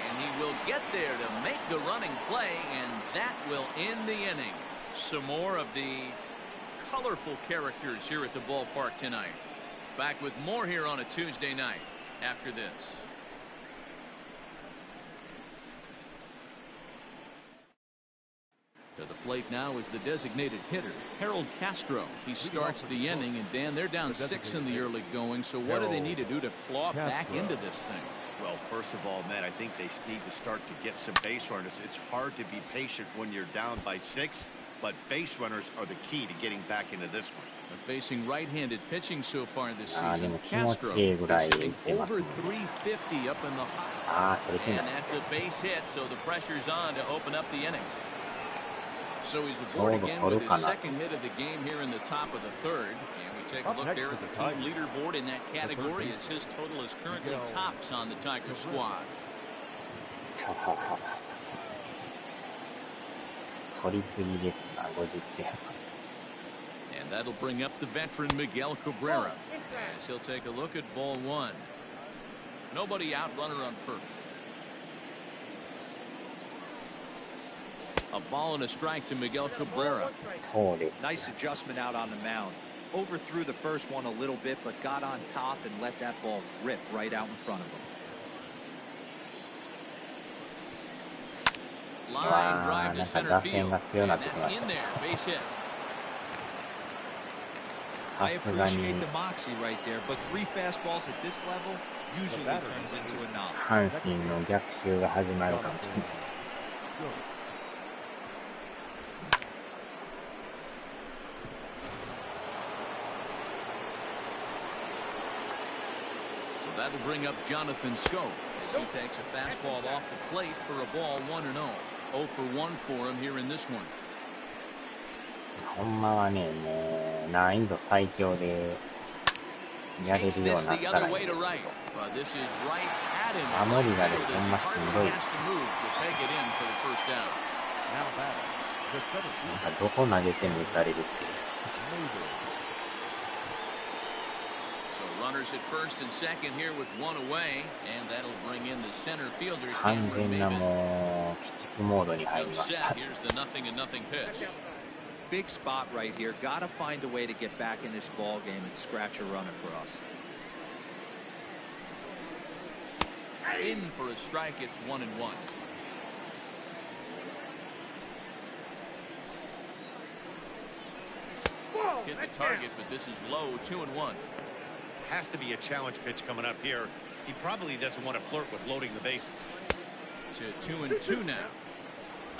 [SPEAKER 1] And he will get there to make the running play, and that will end the inning. Some more of the colorful characters here at the ballpark tonight. Back with more here on a Tuesday night after this. To the plate now is the designated hitter, Harold Castro. He starts the inning, and Dan, they're down 6 in the early going, so what do they need to do to claw back into this thing?
[SPEAKER 2] Well, first of all, Matt, I think they need to start to get some base runners. It's hard to be patient when you're down by 6, but base runners are the key to getting back into this one.
[SPEAKER 1] They're facing right-handed pitching so far this
[SPEAKER 5] あーで
[SPEAKER 1] season.
[SPEAKER 5] も気持ち
[SPEAKER 1] Castro
[SPEAKER 5] いいぐらい
[SPEAKER 1] is
[SPEAKER 5] 打っ
[SPEAKER 1] hitting
[SPEAKER 5] てます
[SPEAKER 1] over
[SPEAKER 5] ね。
[SPEAKER 1] 350 up in the high.
[SPEAKER 5] ああ、それてな
[SPEAKER 1] And
[SPEAKER 5] い。
[SPEAKER 1] that's a base hit, so the pressure's on to open up the inning. So he's aboard again with his second hit of the game here in the top of the third. And we take a look there at the team leaderboard in that category as his total is currently tops on the Tiger squad.
[SPEAKER 5] 取りすぎですな、50点。
[SPEAKER 1] And that'll bring up the veteran Miguel Cabrera as he'll take a look at ball one. Nobody out, runner on first. A ball and a strike to Miguel Cabrera.
[SPEAKER 5] そうです。
[SPEAKER 4] Nice adjustment out on the mound. Overthrew the first one a little bit, but got on top and let that ball rip right out in front of him.
[SPEAKER 1] Line drive to center field. And that's in there. Base hit.
[SPEAKER 4] I appreciate the moxie right there, but 3 fastballs at this level usually turns into a knock.
[SPEAKER 5] 阪神の逆襲が始まるかもしれない。
[SPEAKER 1] So that'll bring up Jonathan Scope as he takes a fastball off the plate for a ball 1-0. 0 for 1 for him here in this one.
[SPEAKER 5] ほんまはね、もう難易度最強でやれるようになったらいいけど、守りがね、ほんましんどい。なんかどこ投げても打たれるっていう。
[SPEAKER 1] Runners at first and second here with 1 away, and that'll bring in the center fielder.
[SPEAKER 5] 完全なもう鬼畜モードに入りました。
[SPEAKER 1] Here's the 0-0 pitch.
[SPEAKER 4] Big spot right here. Gotta find a way to get back in this ball game and scratch a run across.
[SPEAKER 1] In for a strike, it's 1-1. Hit the target, but this is low, 2-1.
[SPEAKER 2] Has to be a challenge pitch coming up here. He probably doesn't want to flirt with loading the bases.
[SPEAKER 1] To 2-2 now.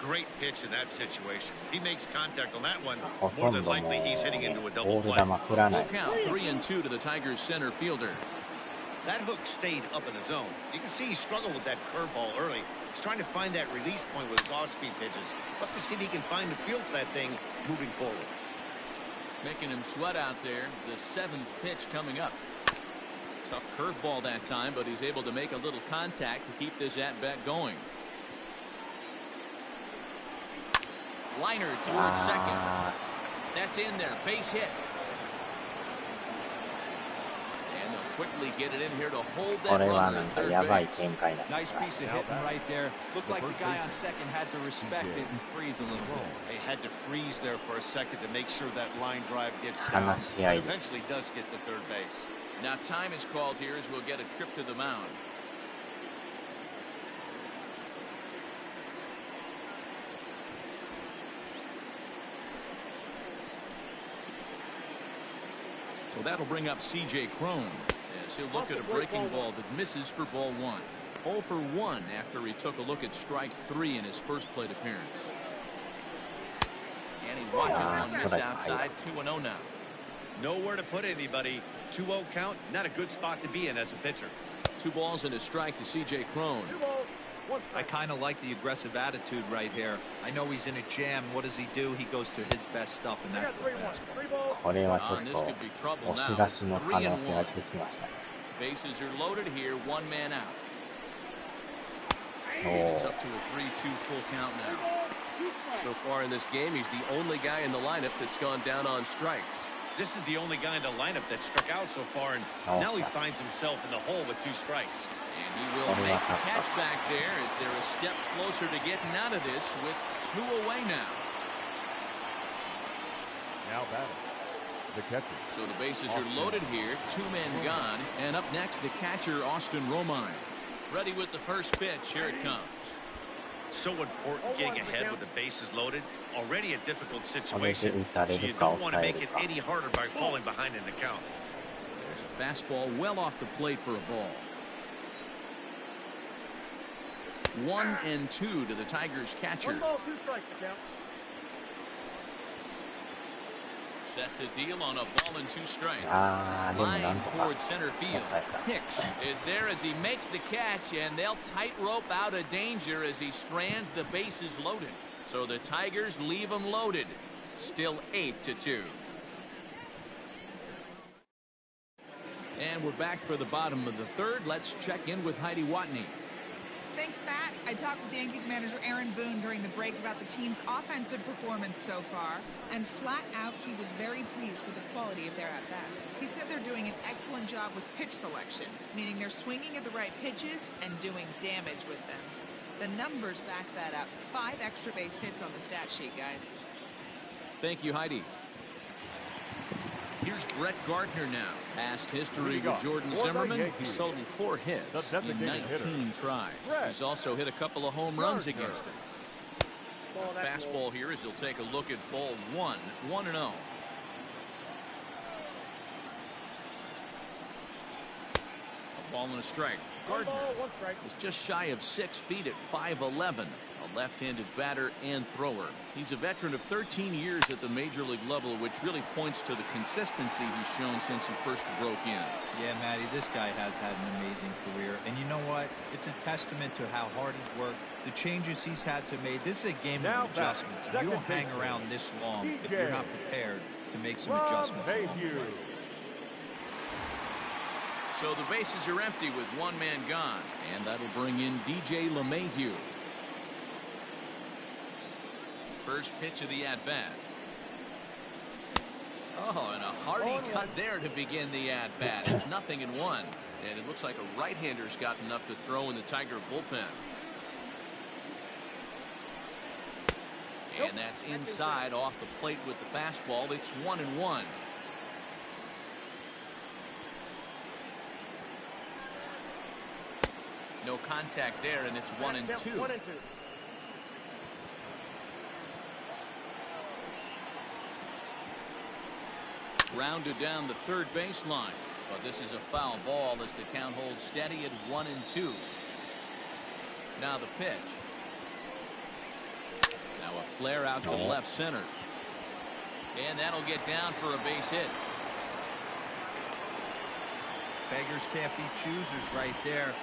[SPEAKER 2] Great pitch in that situation. If he makes contact on that one, more than likely he's hitting into a double play.
[SPEAKER 1] Full count, 3-2 to the Tigers center fielder.
[SPEAKER 2] That hook stayed up in the zone. You can see he struggled with that curveball early. He's trying to find that release point with his off-speed pitches. But to see if he can find the feel for that thing moving forward.
[SPEAKER 1] Making him sweat out there. The 7th pitch coming up. Tough curveball that time, but he's able to make a little contact to keep this at-bat going. Liner towards second. That's in there. Base hit. And they'll quickly get it in here to hold that runner at third base.
[SPEAKER 4] Nice piece of hitting right there. Looked like the guy on second had to respect it and freeze a little bit.
[SPEAKER 2] They had to freeze there for a second to make sure that line drive gets down. But eventually does get to third base.
[SPEAKER 1] Now time is called here as we'll get a trip to the mound. So that'll bring up C.J. Cron as he'll look at a breaking ball that misses for ball 1. 0 for 1 after he took a look at strike 3 in his first plate appearance. And he watches one miss outside. 2-0 now.
[SPEAKER 2] Nowhere to put anybody. 2-0 count, not a good spot to be in as a pitcher.
[SPEAKER 1] 2 balls and a strike to C.J. Cron.
[SPEAKER 4] I kind of like the aggressive attitude right here. I know he's in a jam. What does he do? He goes to his best stuff, and that's the fastball.
[SPEAKER 5] これはちょっと押し出しの可能性が出てきました。
[SPEAKER 1] Bases are loaded here. 1 man out. And it's up to a 3-2 full count now.
[SPEAKER 6] So far in this game, he's the only guy in the lineup that's gone down on strikes.
[SPEAKER 2] This is the only guy in the lineup that struck out so far, and now he finds himself in the hole with 2 strikes.
[SPEAKER 1] And he will make the catch back there as they're a step closer to getting out of this with 2 away now.
[SPEAKER 3] Now batting, the catcher.
[SPEAKER 1] So the bases are loaded here. 2 men gone. And up next, the catcher, Austin Romine. Ready with the first pitch. Here it comes.
[SPEAKER 2] So important getting ahead with the bases loaded. Already a difficult situation, so you don't want to make it any harder by falling behind in the count.
[SPEAKER 1] There's a fastball well off the plate for a ball. 1-2 to the Tigers catcher.
[SPEAKER 7] 1 ball, 2 strikes,
[SPEAKER 1] Set to deal on a ball and 2 strikes. Line towards center field. Hicks is there as he makes the catch, and they'll tightrope out of danger as he strands the bases loaded. So the Tigers leave them loaded. Still 8-2. And we're back for the bottom of the 3rd. Let's check in with Heidi Watney.
[SPEAKER 8] Thanks, Matt. I talked with Yankees manager Aaron Boone during the break about the team's offensive performance so far, and flat out, he was very pleased with the quality of their at-bats. He said they're doing an excellent job with pitch selection, meaning they're swinging at the right pitches and doing damage with them. The numbers back that up. 5 extra base hits on the stat sheet, guys.
[SPEAKER 1] Thank you, Heidi. Here's Brett Gardner now. Past history with Jordan Zimmerman. He's totaled 4 hits in 19 tries. He's also hit a couple of home runs against him. A fastball here as he'll take a look at ball 1, 1-0. A ball and a strike. Gardner is just shy of 6 feet at 5'11", a left-handed batter and thrower. He's a veteran of 13 years at the major league level, which really points to the consistency he's shown since he first broke in.
[SPEAKER 4] Yeah, Matty, this guy has had an amazing career. And you know what? It's a testament to how hard he's worked, the changes he's had to make. This is a game of adjustments. And you don't hang around this long if you're not prepared to make some adjustments along the way.
[SPEAKER 1] So the bases are empty with one man gone, and that'll bring in DJ LeMahieu. First pitch of the at-bat. Oh, and a hearty cut there to begin the at-bat. It's 0-1, and it looks like a right-hander's gotten up to throw in the Tiger bullpen. And that's inside off the plate with the fastball. It's 1-1. No contact there, and it's 1-2. Grounded down the third baseline, but this is a foul ball as the count holds steady at 1-2. Now the pitch. Now a flare out to left center, and that'll get down for a base hit.
[SPEAKER 4] Beggars can't be choosers right there.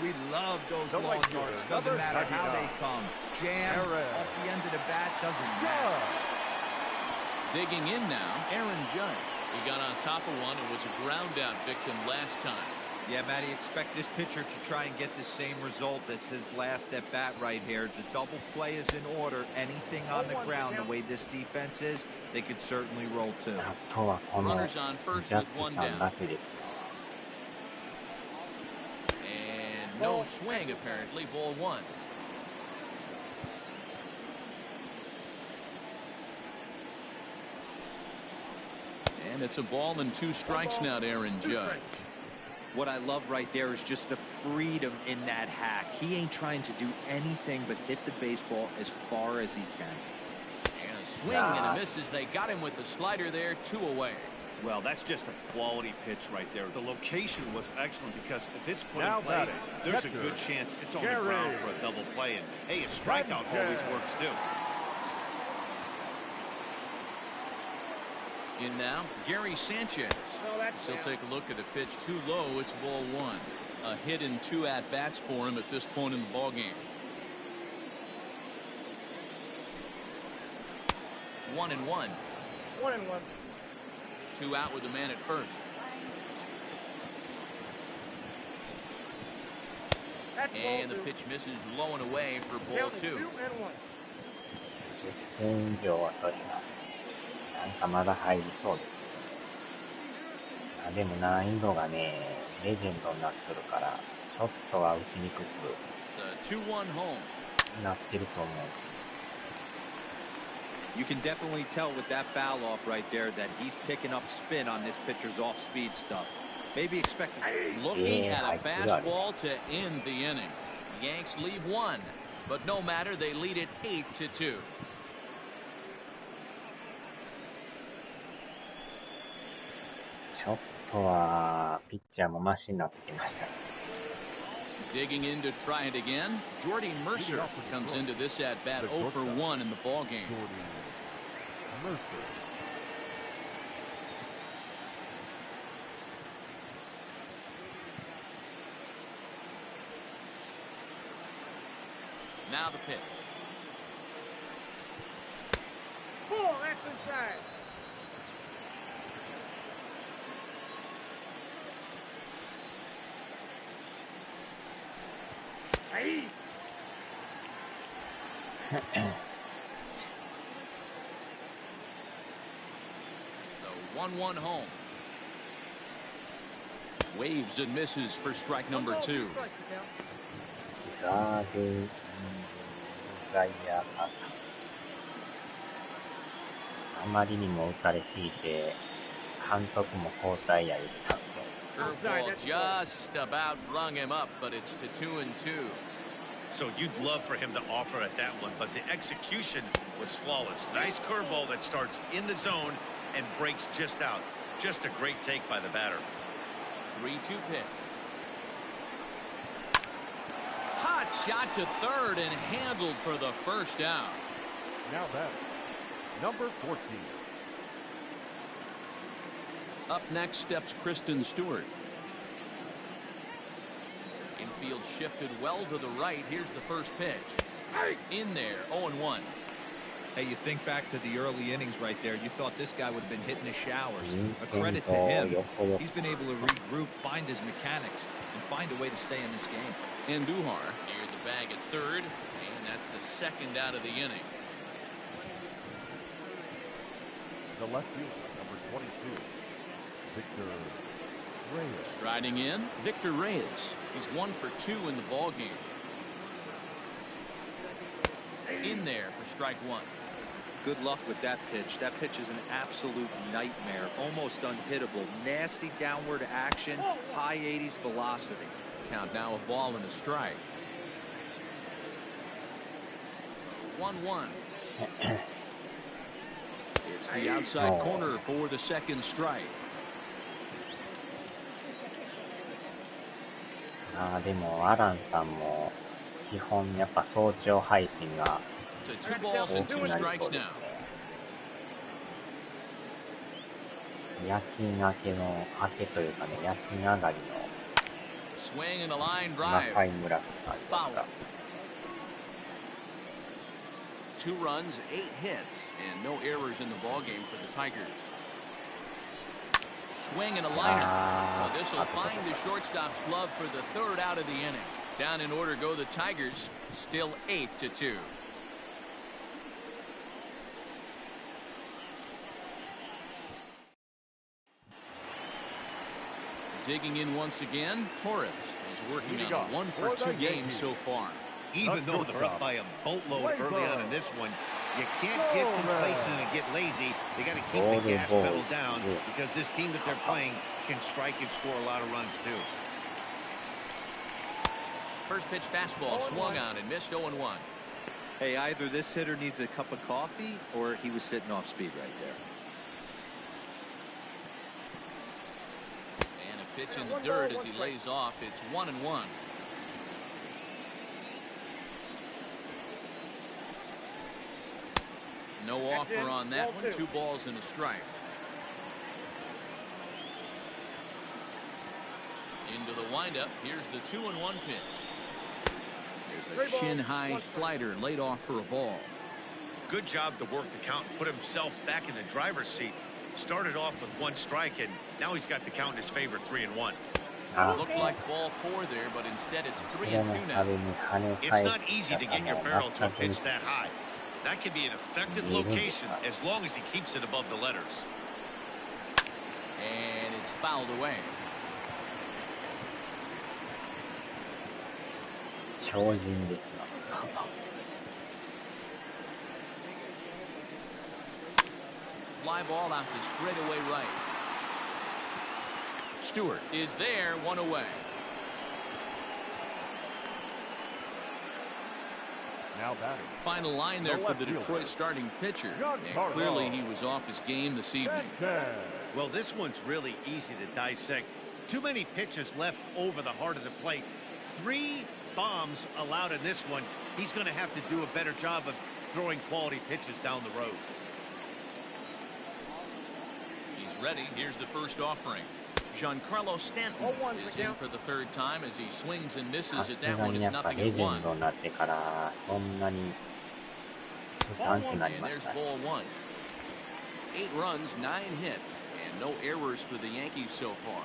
[SPEAKER 4] We love those long darts. Doesn't matter how they come. Jam off the end of the bat, doesn't matter.
[SPEAKER 1] Digging in now, Aaron Judge. He got on top of one and was a ground out victim last time.
[SPEAKER 4] Yeah, Matty, expect this pitcher to try and get the same result as his last at bat right here. The double play is in order. Anything on the ground, the way this defense is, they could certainly roll too.
[SPEAKER 1] Runners on first with one down. No swing, apparently. Ball 1. And it's a ball and 2 strikes now to Aaron Judge.
[SPEAKER 4] What I love right there is just the freedom in that hack. He ain't trying to do anything but hit the baseball as far as he can.
[SPEAKER 1] And a swing and a miss as they got him with the slider there, 2 away.
[SPEAKER 2] Well, that's just a quality pitch right there. The location was excellent because if it's put in play, there's a good chance it's on the ground for a double play. And, hey, a strikeout always works, too.
[SPEAKER 1] In now, Gary Sanchez. He'll take a look at a pitch too low. It's ball 1. A hit and 2 at-bats for him at this point in the ballgame. 1-1.
[SPEAKER 7] 1-1.
[SPEAKER 1] 2 out with the man at first. And the pitch misses low and away for ball 2.
[SPEAKER 5] 10以上は取ります。なんかまだ入りそうです。でも難易度がね、レジェンドになってるから、ちょっとは打ちにくくなってると思う。
[SPEAKER 4] You can definitely tell with that foul off right there that he's picking up spin on this pitcher's off-speed stuff. Maybe expect.
[SPEAKER 1] Looking at a fastball to end the inning. Yanks leave 1, but no matter, they lead it 8-2.
[SPEAKER 5] ちょっとはピッチャーもマシになってきました。
[SPEAKER 1] Digging in to try it again, Jordy Mercer comes into this at-bat 0 for 1 in the ballgame. Now the pitch.
[SPEAKER 7] Oh, that's inside. Hey.
[SPEAKER 1] The 1-1 home. Waves and misses for strike number 2.
[SPEAKER 5] ガーデザイアカット。あまりにも打たれすぎて監督も交代や言ってたんで。
[SPEAKER 1] Curveball just about rung him up, but it's to 2-2.
[SPEAKER 2] So you'd love for him to offer at that one, but the execution was flawless. Nice curveball that starts in the zone and breaks just out. Just a great take by the batter.
[SPEAKER 1] 3-2 pitch. Hot shot to third and handled for the first out.
[SPEAKER 3] Now batting, number 14.
[SPEAKER 6] Up next steps Kristen Stewart.
[SPEAKER 1] Infield shifted well to the right. Here's the first pitch. In there, 0-1.
[SPEAKER 4] Hey, you think back to the early innings right there. You thought this guy would have been hitting the showers. A credit to him. He's been able to regroup, find his mechanics, and find a way to stay in this game.
[SPEAKER 1] Andujar near the bag at third, and that's the second out of the inning.
[SPEAKER 3] The left fielder, number 22, Victor Reyes.
[SPEAKER 1] Striding in, Victor Reyes. He's 1 for 2 in the ballgame. In there for strike one.
[SPEAKER 4] Good luck with that pitch. That pitch is an absolute nightmare. Almost unhittable. Nasty downward action. High 80s velocity.
[SPEAKER 1] Count now a ball and a strike. 1-1. It's the outside corner for the second strike.
[SPEAKER 5] でもアランさんも基本やっぱ早朝配信が
[SPEAKER 1] To 2 balls and 2 strikes now.
[SPEAKER 5] 夜勤明けの明けというかね、夜勤上がりの
[SPEAKER 1] Swing and a line
[SPEAKER 5] 中
[SPEAKER 1] drive.
[SPEAKER 5] 井村とかあります
[SPEAKER 1] Foul.
[SPEAKER 5] か。
[SPEAKER 1] 2 runs, 8 hits, and no errors in the ballgame for the Tigers. Swing and a liner. Well, this will find the shortstop's glove for the third out of the inning. Down in order go the Tigers, still 8-2. Digging in once again, Torres is working on a 1 for 2 game so far.
[SPEAKER 2] Even though they're up by a boatload early on in this one, you can't get complacent and get lazy. They got to keep the gas pedal down because this team that they're playing can strike and score a lot of runs too.
[SPEAKER 1] First pitch fastball swung on and missed 0-1.
[SPEAKER 4] Hey, either this hitter needs a cup of coffee or he was sitting off speed right there.
[SPEAKER 1] And a pitch in the dirt as he lays off. It's 1-1. No offer on that one. 2 balls and a strike. Into the windup. Here's the 2-1 pitch. There's a shin-high slider laid off for a ball.
[SPEAKER 2] Good job to work the count and put himself back in the driver's seat. Started off with 1 strike, and now he's got the count in his favor, 3-1.
[SPEAKER 1] Looked like ball 4 there, but instead it's 3-2 now.
[SPEAKER 2] It's not easy to get your barrel to a pitch that high. That can be an effective location as long as he keeps it above the letters.
[SPEAKER 1] And it's fouled away.
[SPEAKER 5] 超人ですな。
[SPEAKER 1] Fly ball out to straightaway right. Stewart is there, 1 away.
[SPEAKER 3] Now batting.
[SPEAKER 1] Final line there for the Detroit starting pitcher. And clearly he was off his game this evening.
[SPEAKER 2] Well, this one's really easy to dissect. Too many pitches left over the heart of the plate. 3 bombs allowed in this one. He's going to have to do a better job of throwing quality pitches down the road.
[SPEAKER 1] He's ready. Here's the first offering. Giancarlo Stanton is in for the 3rd time as he swings and misses at that one. It's
[SPEAKER 5] やっぱ
[SPEAKER 1] nothing
[SPEAKER 5] レ
[SPEAKER 1] at
[SPEAKER 5] ジェ
[SPEAKER 1] 1.
[SPEAKER 5] ンドになってからそんなに短くなり
[SPEAKER 1] And
[SPEAKER 5] ま
[SPEAKER 1] there's
[SPEAKER 5] したね。
[SPEAKER 1] ball 1. 8 runs, 9 hits, and no errors for the Yankees so far.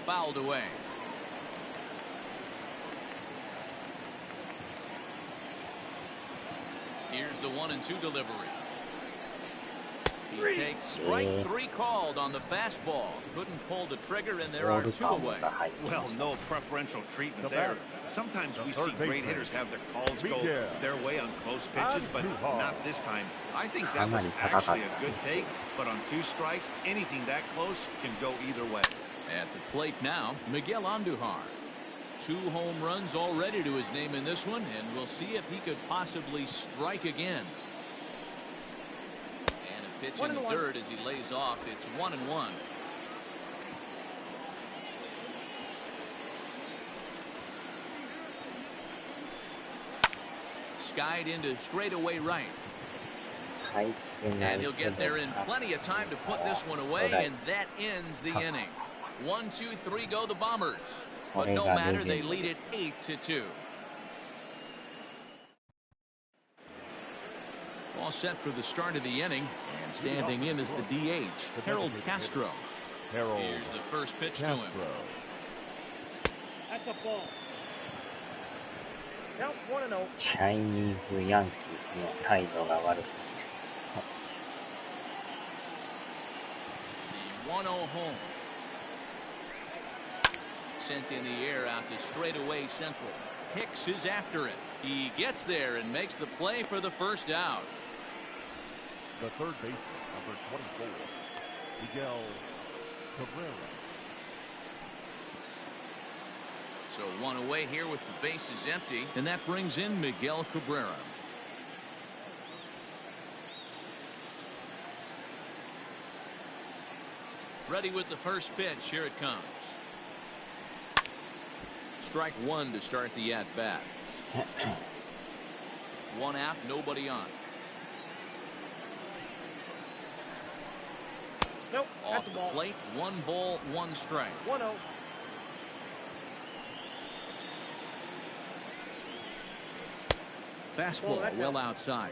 [SPEAKER 1] Fouled away. Here's the 1-2 delivery. He takes strike 3 called on the fastball. Couldn't pull the trigger, and there are 2 away.
[SPEAKER 2] Well, no preferential treatment there. Sometimes we see great hitters have their calls go their way on close pitches, but not this time. I think that was actually a good take, but on 2 strikes, anything that close can go either way.
[SPEAKER 1] At the plate now, Miguel Andujar. 2 home runs already to his name in this one, and we'll see if he could possibly strike again. And a pitch in the third as he lays off. It's 1-1. Skied into straightaway right. And he'll get there in plenty of time to put this one away, and that ends the inning. 1, 2, 3 go the Bombers. But no matter, they lead it 8-2. All set for the start of the inning, and standing in is the DH, Harold Castro. Here's the first pitch to him.
[SPEAKER 7] That's a ball. Count 1-0.
[SPEAKER 5] チャイニーズヤンキースの態度が悪くて
[SPEAKER 1] The 1-0 home. Sent in the air out to straightaway central. Hicks is after it. He gets there and makes the play for the first out.
[SPEAKER 3] The third baseman, number 24, Miguel Cabrera.
[SPEAKER 1] So 1 away here with the bases empty, and that brings in Miguel Cabrera. Ready with the first pitch. Here it comes. Strike 1 to start the at-bat. 1 out, nobody on.
[SPEAKER 7] Nope,
[SPEAKER 1] Off the plate, 1 ball, 1 strike.
[SPEAKER 7] 1-0.
[SPEAKER 1] Fastball well outside.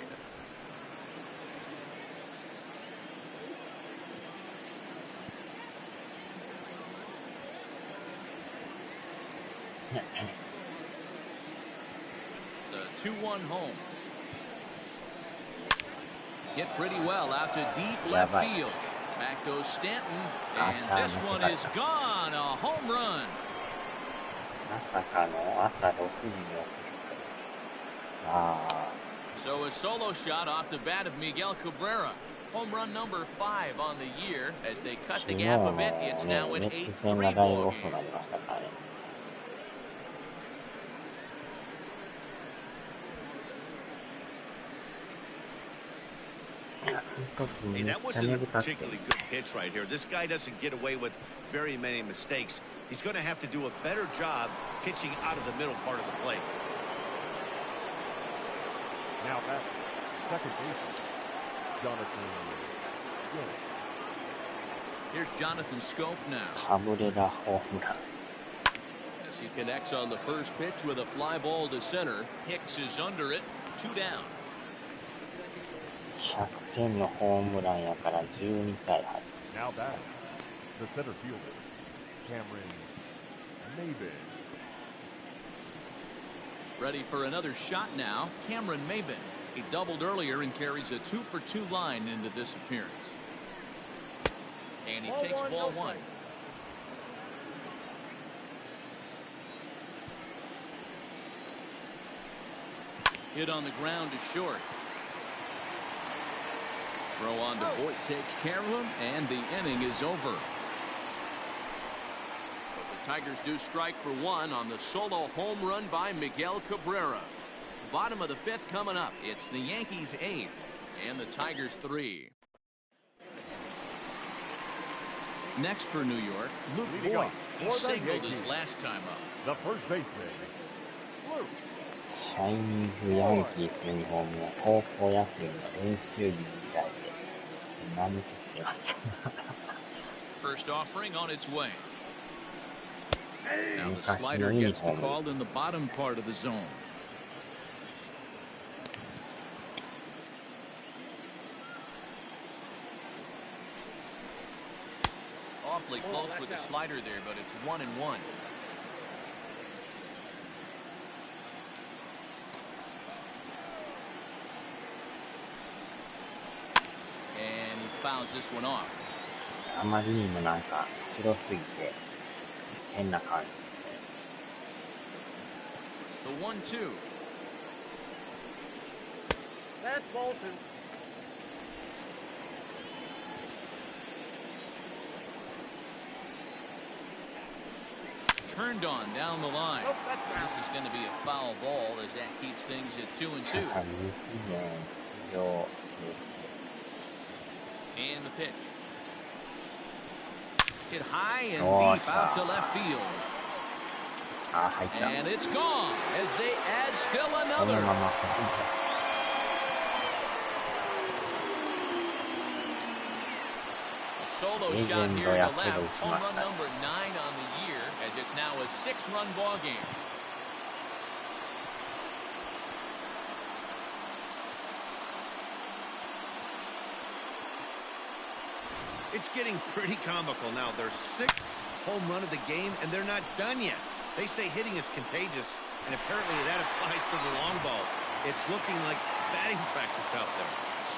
[SPEAKER 1] The 2-1 home. Hit pretty well out to deep left field. Back goes Stanton, and this one is gone. A home run.
[SPEAKER 5] まさかの朝6時に起きる。
[SPEAKER 1] So a solo shot off the bat of Miguel Cabrera. Home run number 5 on the year. As they cut the gap a bit, it's now an 8-3 ball game.
[SPEAKER 2] Hey, that wasn't a particularly good pitch right here. This guy doesn't get away with very many mistakes. He's going to have to do a better job pitching out of the middle part of the plate.
[SPEAKER 3] Now that's second baseman, Jonathan Jones.
[SPEAKER 1] Here's Jonathan Scope now.
[SPEAKER 5] カブレラホームラン。
[SPEAKER 1] As he connects on the first pitch with a fly ball to center. Hicks is under it. 2 down.
[SPEAKER 5] 100点のホームランやから12対8。
[SPEAKER 3] Now that the center fielder, Cameron Maybin.
[SPEAKER 1] Ready for another shot now. Cameron Maybin. He doubled earlier and carries a 2-for-2 line into this appearance. And he takes ball 1. Hit on the ground to short. Throw on to Voit takes care of him, and the inning is over. But the Tigers do strike for 1 on the solo home run by Miguel Cabrera. Bottom of the 5th coming up. It's the Yankees 8 and the Tigers 3. Next for New York, Luke Voit. He singled his last time up.
[SPEAKER 3] The first baseman, Luke.
[SPEAKER 5] チャイニーズヤンキースのユニフォームは高校野球の練習着みたいで何としてます
[SPEAKER 1] First offering on its way. Now the slider gets the call in the bottom part of the zone. Awfully close with the slider there, but it's 1-1. And he fouls this one off.
[SPEAKER 5] あまりにもなんか白すぎて変な感じ。
[SPEAKER 1] The 1-2.
[SPEAKER 7] That's Bolton.
[SPEAKER 1] Turned on down the line.
[SPEAKER 7] Nope, that's
[SPEAKER 1] And this is going to be a foul ball as that keeps things at 2-2.
[SPEAKER 5] やはり雪ね、非常です。
[SPEAKER 1] And the pitch. Hit high and
[SPEAKER 5] Oh,
[SPEAKER 1] deep out to left field.
[SPEAKER 5] あ、入った。
[SPEAKER 1] And it's gone as they add still
[SPEAKER 5] この
[SPEAKER 1] another.
[SPEAKER 5] まま走った。
[SPEAKER 1] Solo shot here to left. Home run number 9 on the year as it's now a 6-run ball game.
[SPEAKER 2] It's getting pretty comical now. Their 6th home run of the game, and they're not done yet. They say hitting is contagious, and apparently that applies to the long ball. It's looking like batting practice out there.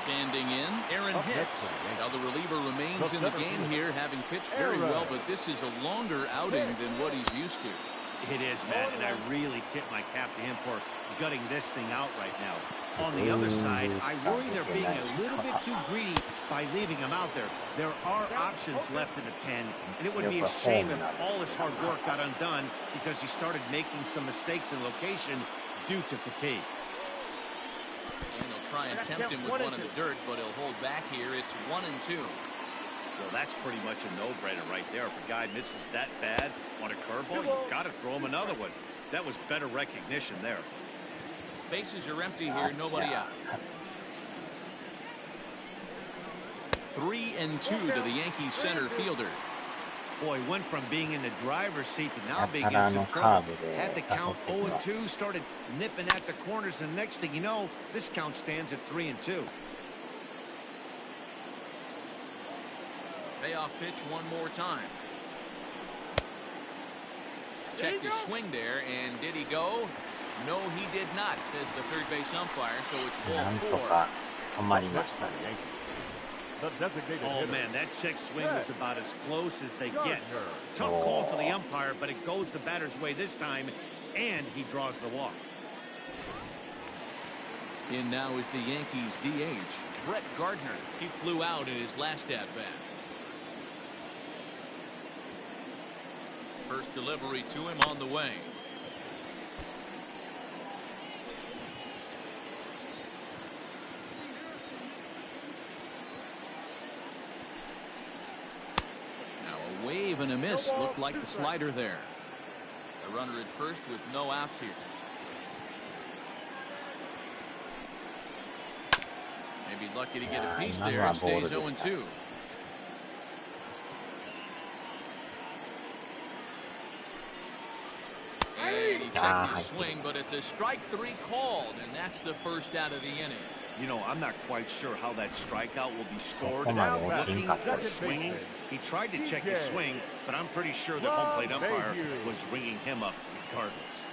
[SPEAKER 1] Standing in, Aaron Hicks. Now the reliever remains in the game here, having pitched very well, but this is a longer outing than what he's used to.
[SPEAKER 2] It is, Matt, and I really tip my cap to him for gutting this thing out right now. On the other side, I worry they're being a little bit too greedy by leaving him out there. There are options left in the pen, and it would be a shame if all his hard work got undone because he started making some mistakes in location due to fatigue.
[SPEAKER 1] And they'll try and tempt him with one in the dirt, but he'll hold back here. It's 1-2.
[SPEAKER 2] Well, that's pretty much a no-brainer right there. If a guy misses that bad on a curveball, you've got to throw him another one. That was better recognition there.
[SPEAKER 1] Bases are empty here, nobody out. 3-2 to the Yankees center fielder.
[SPEAKER 2] Boy, went from being in the driver's seat to now being in some trouble. Had the count 0-2, started nipping at the corners, and next thing you know, this count stands at 3-2.
[SPEAKER 1] Payoff pitch one more time. Checked his swing there, and did he go? No, he did not, says the third base umpire, so it's ball 4.
[SPEAKER 5] 止まりましたね。
[SPEAKER 2] Oh, man, that check swing was about as close as they get. Tough call for the umpire, but it goes the batter's way this time, and he draws the walk.
[SPEAKER 1] In now is the Yankees DH, Brett Gardner. He flew out in his last at-bat. First delivery to him on the way. Wave and a miss. Looked like the slider there. A runner at first with no outs here. Maybe lucky to get a piece there and stays 0-2. And he checked his swing, but it's a strike 3 called, and that's the first out of the inning.
[SPEAKER 2] You know, I'm not quite sure how that strikeout will be scored. Looking or swinging. He tried to check his swing, but I'm pretty sure the home plate umpire was ringing him up regardless.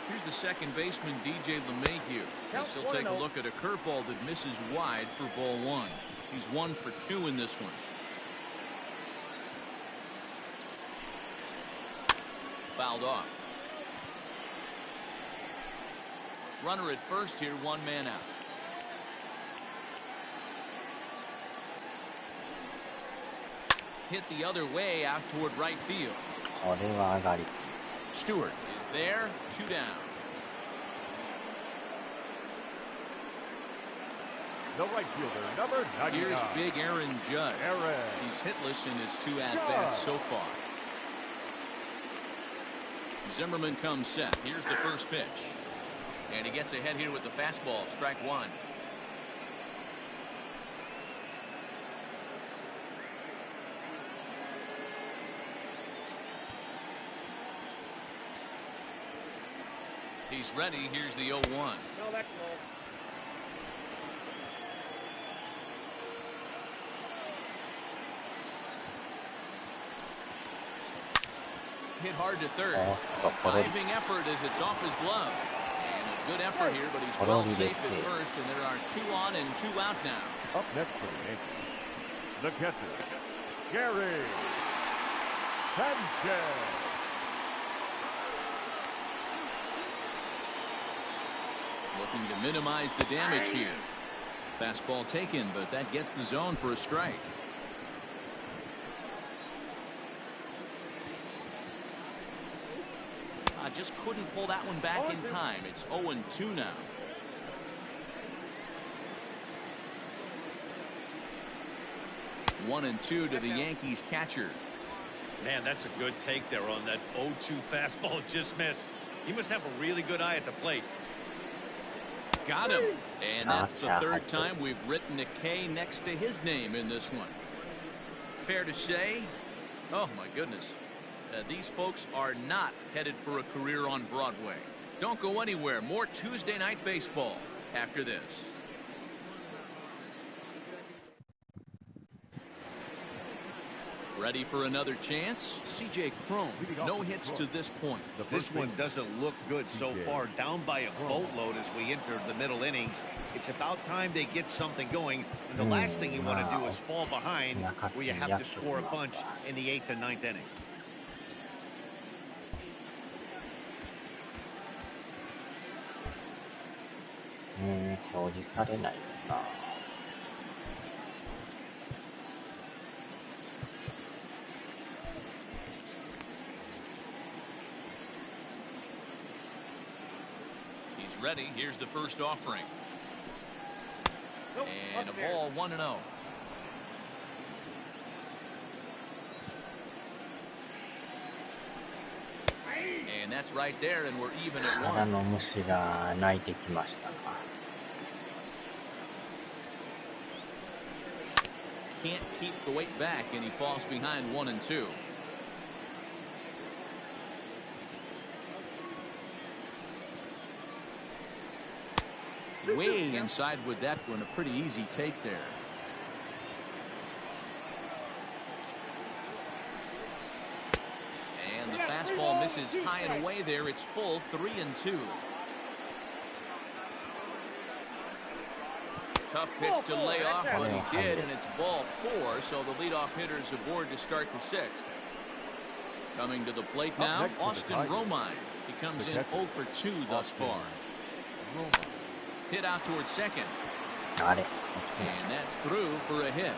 [SPEAKER 1] Here's the second baseman, DJ LeMahieu. Guess he'll take a look at a curveball that misses wide for ball 1. He's 1 for 2 in this one. Fouled off. Runner at first here, 1 man out. Hit the other way out toward right field. Stewart is there, 2 down.
[SPEAKER 3] The right fielder, number 99.
[SPEAKER 1] Here's big Aaron Judge. He's hitless in his 2 at-bats so far. Zimmerman comes set. Here's the first pitch. And he gets ahead here with the fastball. Strike 1. He's ready. Here's the 0-1.
[SPEAKER 7] No, that's low.
[SPEAKER 1] hit hard to third. A diving effort as it's off his glove. And a good effort here, but he's well safe at first, and there are 2 on and 2 out now.
[SPEAKER 3] Up next for the Yankees, the catcher, Gary Sanchez.
[SPEAKER 1] Looking to minimize the damage here. Fastball taken, but that gets the zone for a strike. Just couldn't pull that one back in time. It's 0-2 now. One and 2 to the Yankees catcher.
[SPEAKER 2] Man, that's a good take there on that 0-2 fastball. Just missed. He must have a really good eye at the plate.
[SPEAKER 1] Got him. And that's the 3rd time we've written a K next to his name in this one. Fair to say, oh my goodness, these folks are not headed for a career on Broadway. Don't go anywhere. More Tuesday Night Baseball after this. Ready for another chance? C.J. Cron, no hits to this point.
[SPEAKER 2] This one doesn't look good so far. Down by a boatload as we enter the middle innings. It's about time they get something going. And the last thing you want to do is fall behind where you have to score a bunch in the 8th and 9th inning.
[SPEAKER 1] Ready. Here's the first offering. And a ball 1-0. And that's right there, and we're even at 1. Can't keep the weight back, and he falls behind 1 and 2. Way inside with that one. A pretty easy take there. And the fastball misses high and away there. It's full 3 and 2. Tough pitch to lay off, but he did, and it's ball 4, so the leadoff hitter's aboard to start the 6th. Coming to the plate now, Austin Romine. He comes in 0 for 2 thus far. Hit out towards second.
[SPEAKER 5] Got it.
[SPEAKER 1] And that's through for a hit.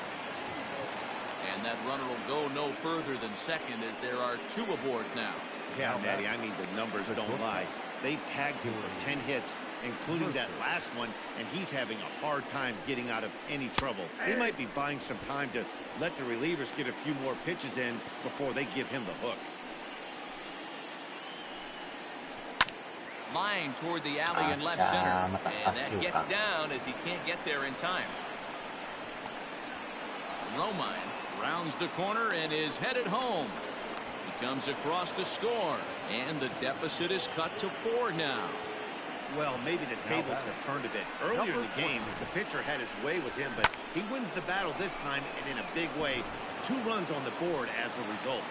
[SPEAKER 1] And that runner will go no further than second as there are 2 aboard now.
[SPEAKER 2] Yeah, Natty, I mean, the numbers don't lie. They've tagged him for 10 hits, including that last one, and he's having a hard time getting out of any trouble. They might be buying some time to let the relievers get a few more pitches in before they give him the hook.
[SPEAKER 1] Line toward the alley in left center, and that gets down as he can't get there in time. Romine rounds the corner and is headed home. He comes across to score, and the deficit is cut to 4 now.
[SPEAKER 2] Well, maybe the tables have turned a bit. Earlier in the game, the pitcher had his way with him, but he wins the battle this time, and in a big way. 2 runs on the board as a result.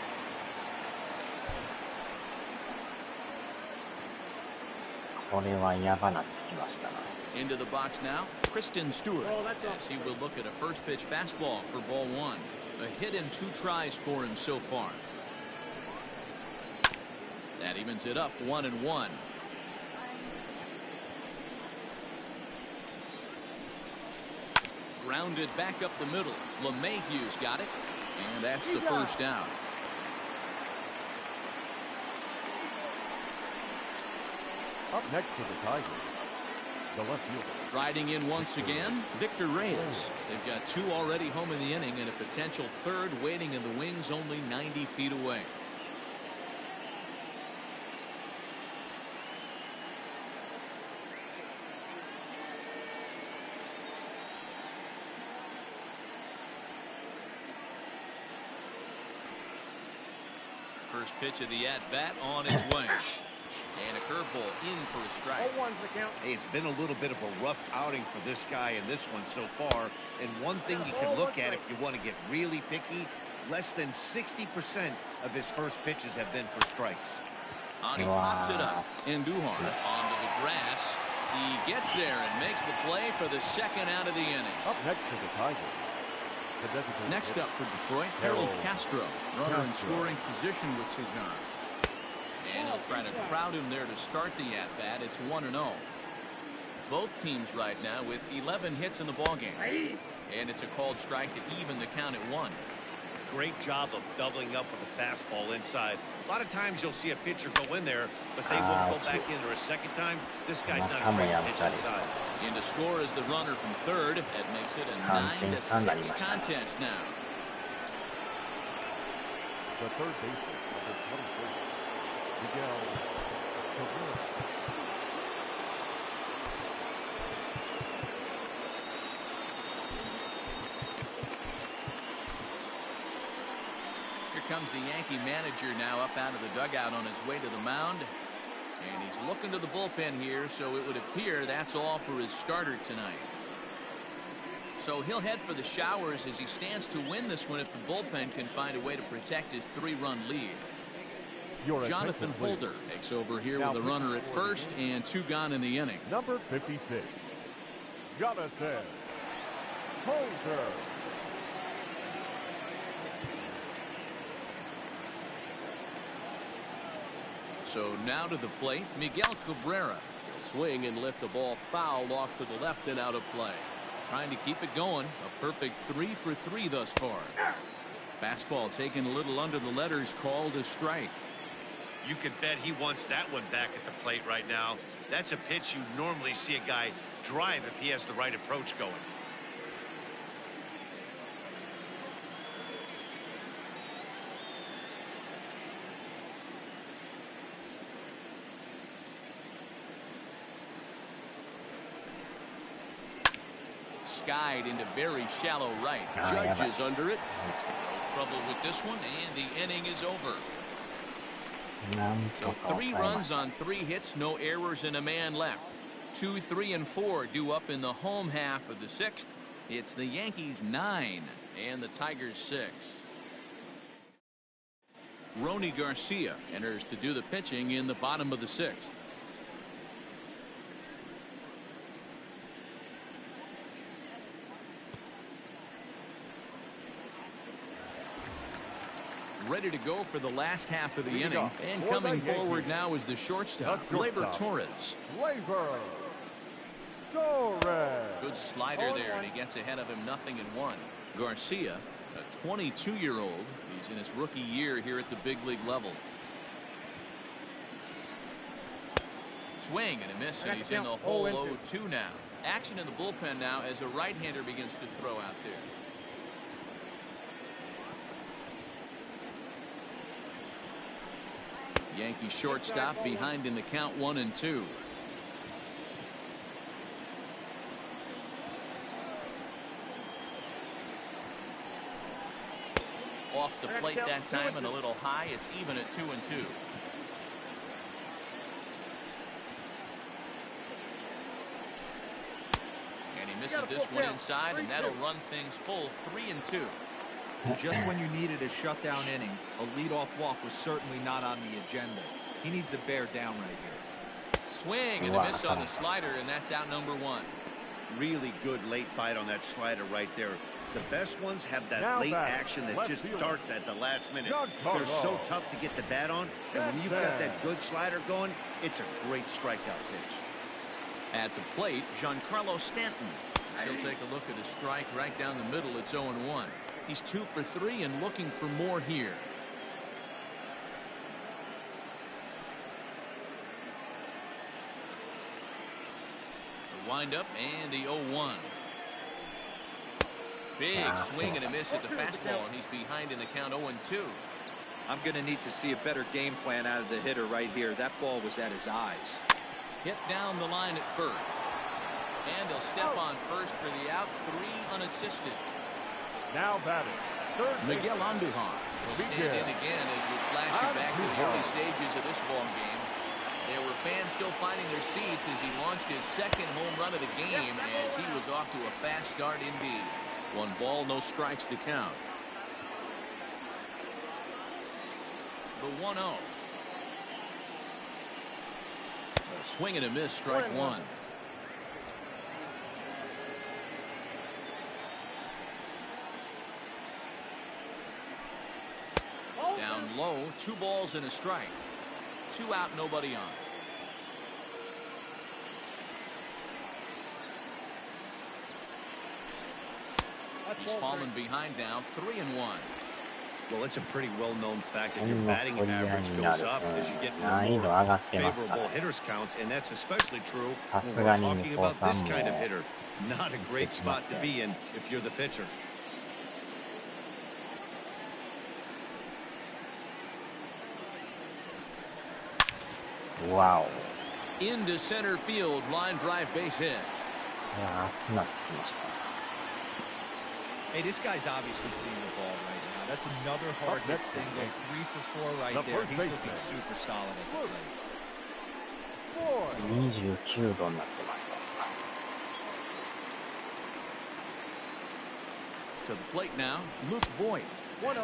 [SPEAKER 1] Into the box now, Kristen Stewart, as he will look at a first pitch fastball for ball 1. A hit in 2 tries for him so far. That evens it up 1 and 1. Grounded back up the middle. LeMahieu's got it, and that's the first down.
[SPEAKER 3] Up next for the Tigers, the left fielder.
[SPEAKER 1] Riding in once again, Victor Reyes. They've got 2 already home in the inning and a potential 3rd waiting in the wings only 90 feet away. First pitch of the at-bat on its way. And a curveball in for a strike.
[SPEAKER 2] Hey, it's been a little bit of a rough outing for this guy in this one so far. And one thing you can look at if you want to get really picky, Less than 60% of his first pitches have been for strikes.
[SPEAKER 1] On he pops it up. Andujar onto the grass. He gets there and makes the play for the second out of the inning.
[SPEAKER 3] Up next to the Tigers.
[SPEAKER 1] Next up for Detroit, Harold Castro. Runner in scoring position with Sugan. And he'll try to crowd him there to start the at-bat. It's 1-0. Both teams right now with 11 hits in the ballgame. And it's a called strike to even the count at 1.
[SPEAKER 2] Great job of doubling up with a fastball inside. A lot of times you'll see a pitcher go in there, but they won't go back in there a second time. This guy's not afraid to pitch inside.
[SPEAKER 1] In to score is the runner from third. That makes it a 9-6 contest now.
[SPEAKER 3] The third baseman, number 24, Miguel Cabrera.
[SPEAKER 1] Here comes the Yankee manager now up out of the dugout on his way to the mound. And he's looking to the bullpen here, so it would appear that's all for his starter tonight. So he'll head for the showers as he stands to win this one if the bullpen can find a way to protect his 3-run lead. Jonathan Holder takes over here with a runner at first and 2 gone in the inning.
[SPEAKER 3] Number 56, Jonathan Holder.
[SPEAKER 1] So now to the plate, Miguel Cabrera.
[SPEAKER 6] He'll swing and lift the ball foul off to the left and out of play.
[SPEAKER 1] Trying to keep it going. A perfect 3 for 3 thus far. Fastball taken a little under the letters, called a strike.
[SPEAKER 2] You can bet he wants that one back at the plate right now. That's a pitch you normally see a guy drive if he has the right approach going.
[SPEAKER 1] Skied into very shallow right. Judge is under it. No trouble with this one, and the inning is over. So 3 runs on 3 hits, no errors, and a man left. 2, 3, and 4 due up in the home half of the 6th. It's the Yankees 9 and the Tigers 6. Rony Garcia enters to do the pitching in the bottom of the 6th. Ready to go for the last half of the inning. And coming forward now is the shortstop, Gleyber Torres.
[SPEAKER 3] Gleyber Torres.
[SPEAKER 1] Good slider there, and he gets ahead of him 0-1. Garcia, a 22-year-old. He's in his rookie year here at the big league level. Swing and a miss, and he's in the hole 0-2 now. Action in the bullpen now as a right-hander begins to throw out there. Yankee shortstop behind in the count 1-2. Off the plate that time and a little high. It's even at 2-2. And he misses this one inside, and that'll run things full 3-2.
[SPEAKER 4] Just when you needed a shutdown inning, a leadoff walk was certainly not on the agenda. He needs to bear down right here.
[SPEAKER 1] Swing and a miss on the slider, and that's out number 1.
[SPEAKER 2] Really good late bite on that slider right there. The best ones have that late action that just starts at the last minute. They're so tough to get the bat on, and when you've got that good slider going, it's a great strikeout pitch.
[SPEAKER 1] At the plate, Giancarlo Stanton. He'll take a look at a strike right down the middle. It's 0-1. He's 2 for 3 and looking for more here. The windup and the 0-1. Big swing and a miss at the fastball, and he's behind in the count 0-2.
[SPEAKER 4] I'm going to need to see a better game plan out of the hitter right here. That ball was at his eyes.
[SPEAKER 1] Hit down the line at first. And he'll step on first for the out, 3 unassisted.
[SPEAKER 3] Now batting,
[SPEAKER 1] Miguel Andujar will stand in again as we flash you back to the early stages of this ball game. There were fans still finding their seats as he launched his 2nd home run of the game as he was off to a fast start indeed. 1 ball, no strikes to count. The 1-0. A swing and a miss, strike one. Down low, 2 balls and a strike. 2 out, nobody on. He's fallen behind now, 3-1.
[SPEAKER 2] Well, it's a pretty well-known fact that your batting average goes up as you get more favorable hitters counts, and that's especially true when we're talking about this kind of hitter. Not a great spot to be in if you're the pitcher.
[SPEAKER 5] Wow.
[SPEAKER 1] Into center field, line drive base hit.
[SPEAKER 4] Hey, this guy's obviously seeing the ball right now. That's another hard hit single. 3 for 4 right there. He's looking super solid at the plate.
[SPEAKER 5] 29度になってました。
[SPEAKER 1] To the plate now, Luke Voigt.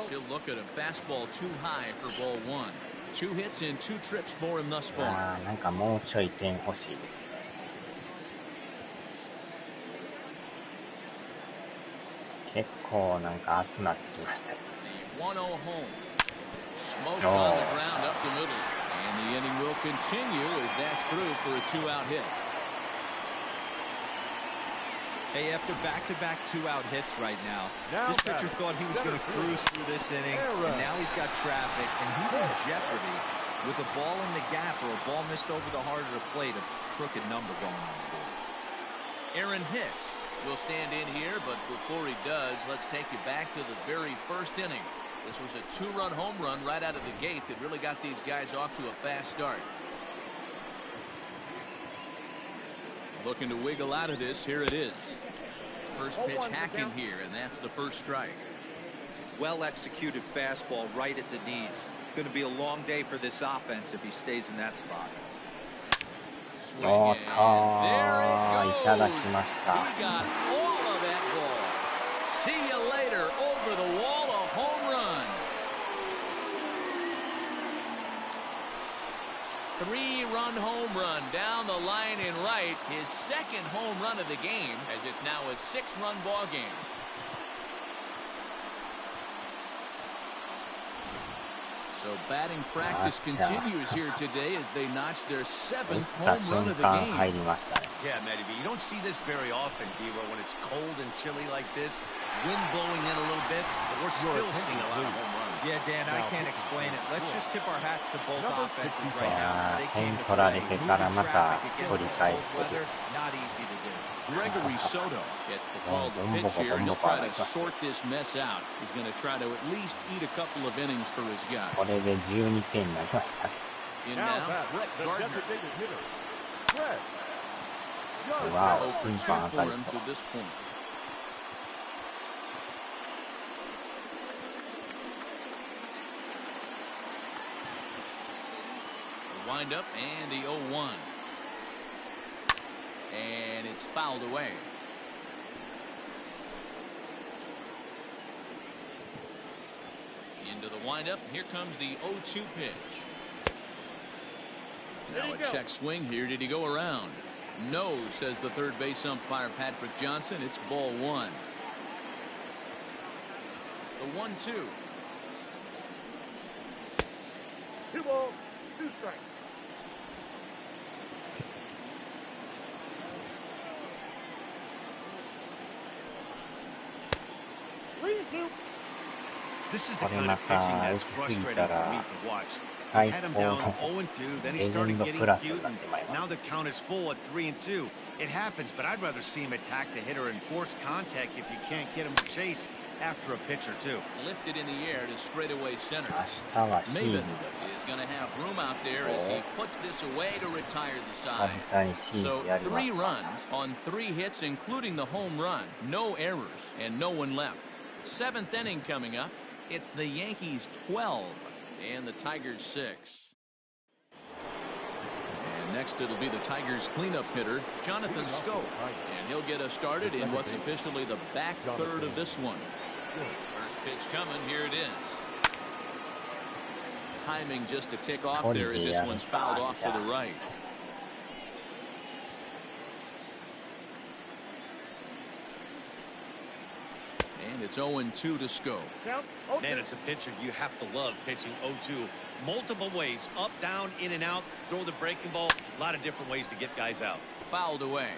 [SPEAKER 1] He'll look at a fastball too high for ball 1. 2 hits in 2 trips for him thus far.
[SPEAKER 5] なんかもうちょい点欲しいです。結構なんか熱くなってきましたよ。
[SPEAKER 1] The 1-0 home. Smoke on the ground up the middle. And the inning will continue as that's through for a 2-out hit.
[SPEAKER 4] Hey, after back-to-back 2-out hits right now, this pitcher thought he was going to cruise through this inning, and now he's got traffic, and he's in jeopardy with a ball in the gap or a ball missed over the heart of the plate, a crooked number going on the board.
[SPEAKER 1] Aaron Hicks will stand in here, but before he does, let's take you back to the very first inning. This was a 2-run home run right out of the gate that really got these guys off to a fast start. Looking to wiggle out of this, here it is. First pitch hacking here, and that's the first strike.
[SPEAKER 4] Well-executed fastball right at the knees. Going to be a long day for this offense if he stays in that spot.
[SPEAKER 1] Swing, and there it goes.
[SPEAKER 5] いただきました。
[SPEAKER 1] He got all of that ball. See you later. Over the wall, a home run. 3-run home run down the line in right. His second home run of the game, as it's now a 6-run ball game. So batting practice continues here today as they notch their 7th home run of the game.
[SPEAKER 2] Yeah, Matty B, you don't see this very often, Devo, when it's cold and chilly like this. Wind blowing in a little bit, but we're still seeing a lot of home runs.
[SPEAKER 4] Yeah, Dan, I can't explain it. Let's just tip our hats to both offenses right now. They came to play, moving traffic against this cold weather, not easy to do.
[SPEAKER 1] Gregory Soto gets the call to pitch here, and he'll try to sort this mess out. He's going to try to at least eat a couple of innings for his guys.
[SPEAKER 5] これで12点になりました。
[SPEAKER 1] In now, Brett Gardner.
[SPEAKER 5] Wow,
[SPEAKER 1] 0 for 2 for him to this point. The wind up and the 0-1. And it's fouled away. Into the windup. Here comes the 0-2 pitch. Now a check swing here. Did he go around? No, says the third base umpire Patrick Johnson. It's ball 1. The 1-2.
[SPEAKER 7] 2 balls, 2 strikes.
[SPEAKER 2] This is the kind of pitching that's frustrating for me to watch. He had him down 0-2, then he started getting cute, and now the count is full at 3-2. It happens, but I'd rather see him attack the hitter and force contact if you can't get him to chase after a pitch or two.
[SPEAKER 1] Lifted in the air to straightaway center. Maven is going to have room out there as he puts this away to retire the side. So 3 runs on 3 hits, including the home run. No errors and no one left. 7th inning coming up. It's the Yankees 12 and the Tigers 6. And next it'll be the Tigers cleanup hitter, Jonathan Scope. And he'll get us started in what's officially the back third of this one. First pitch coming, here it is. timing just to tick off there as this one's fouled off to the right. And it's 0-2 to Scope.
[SPEAKER 2] Man, as a pitcher, you have to love pitching 0-2. Multiple ways, up, down, in and out, throw the breaking ball. A lot of different ways to get guys out.
[SPEAKER 1] Fouled away.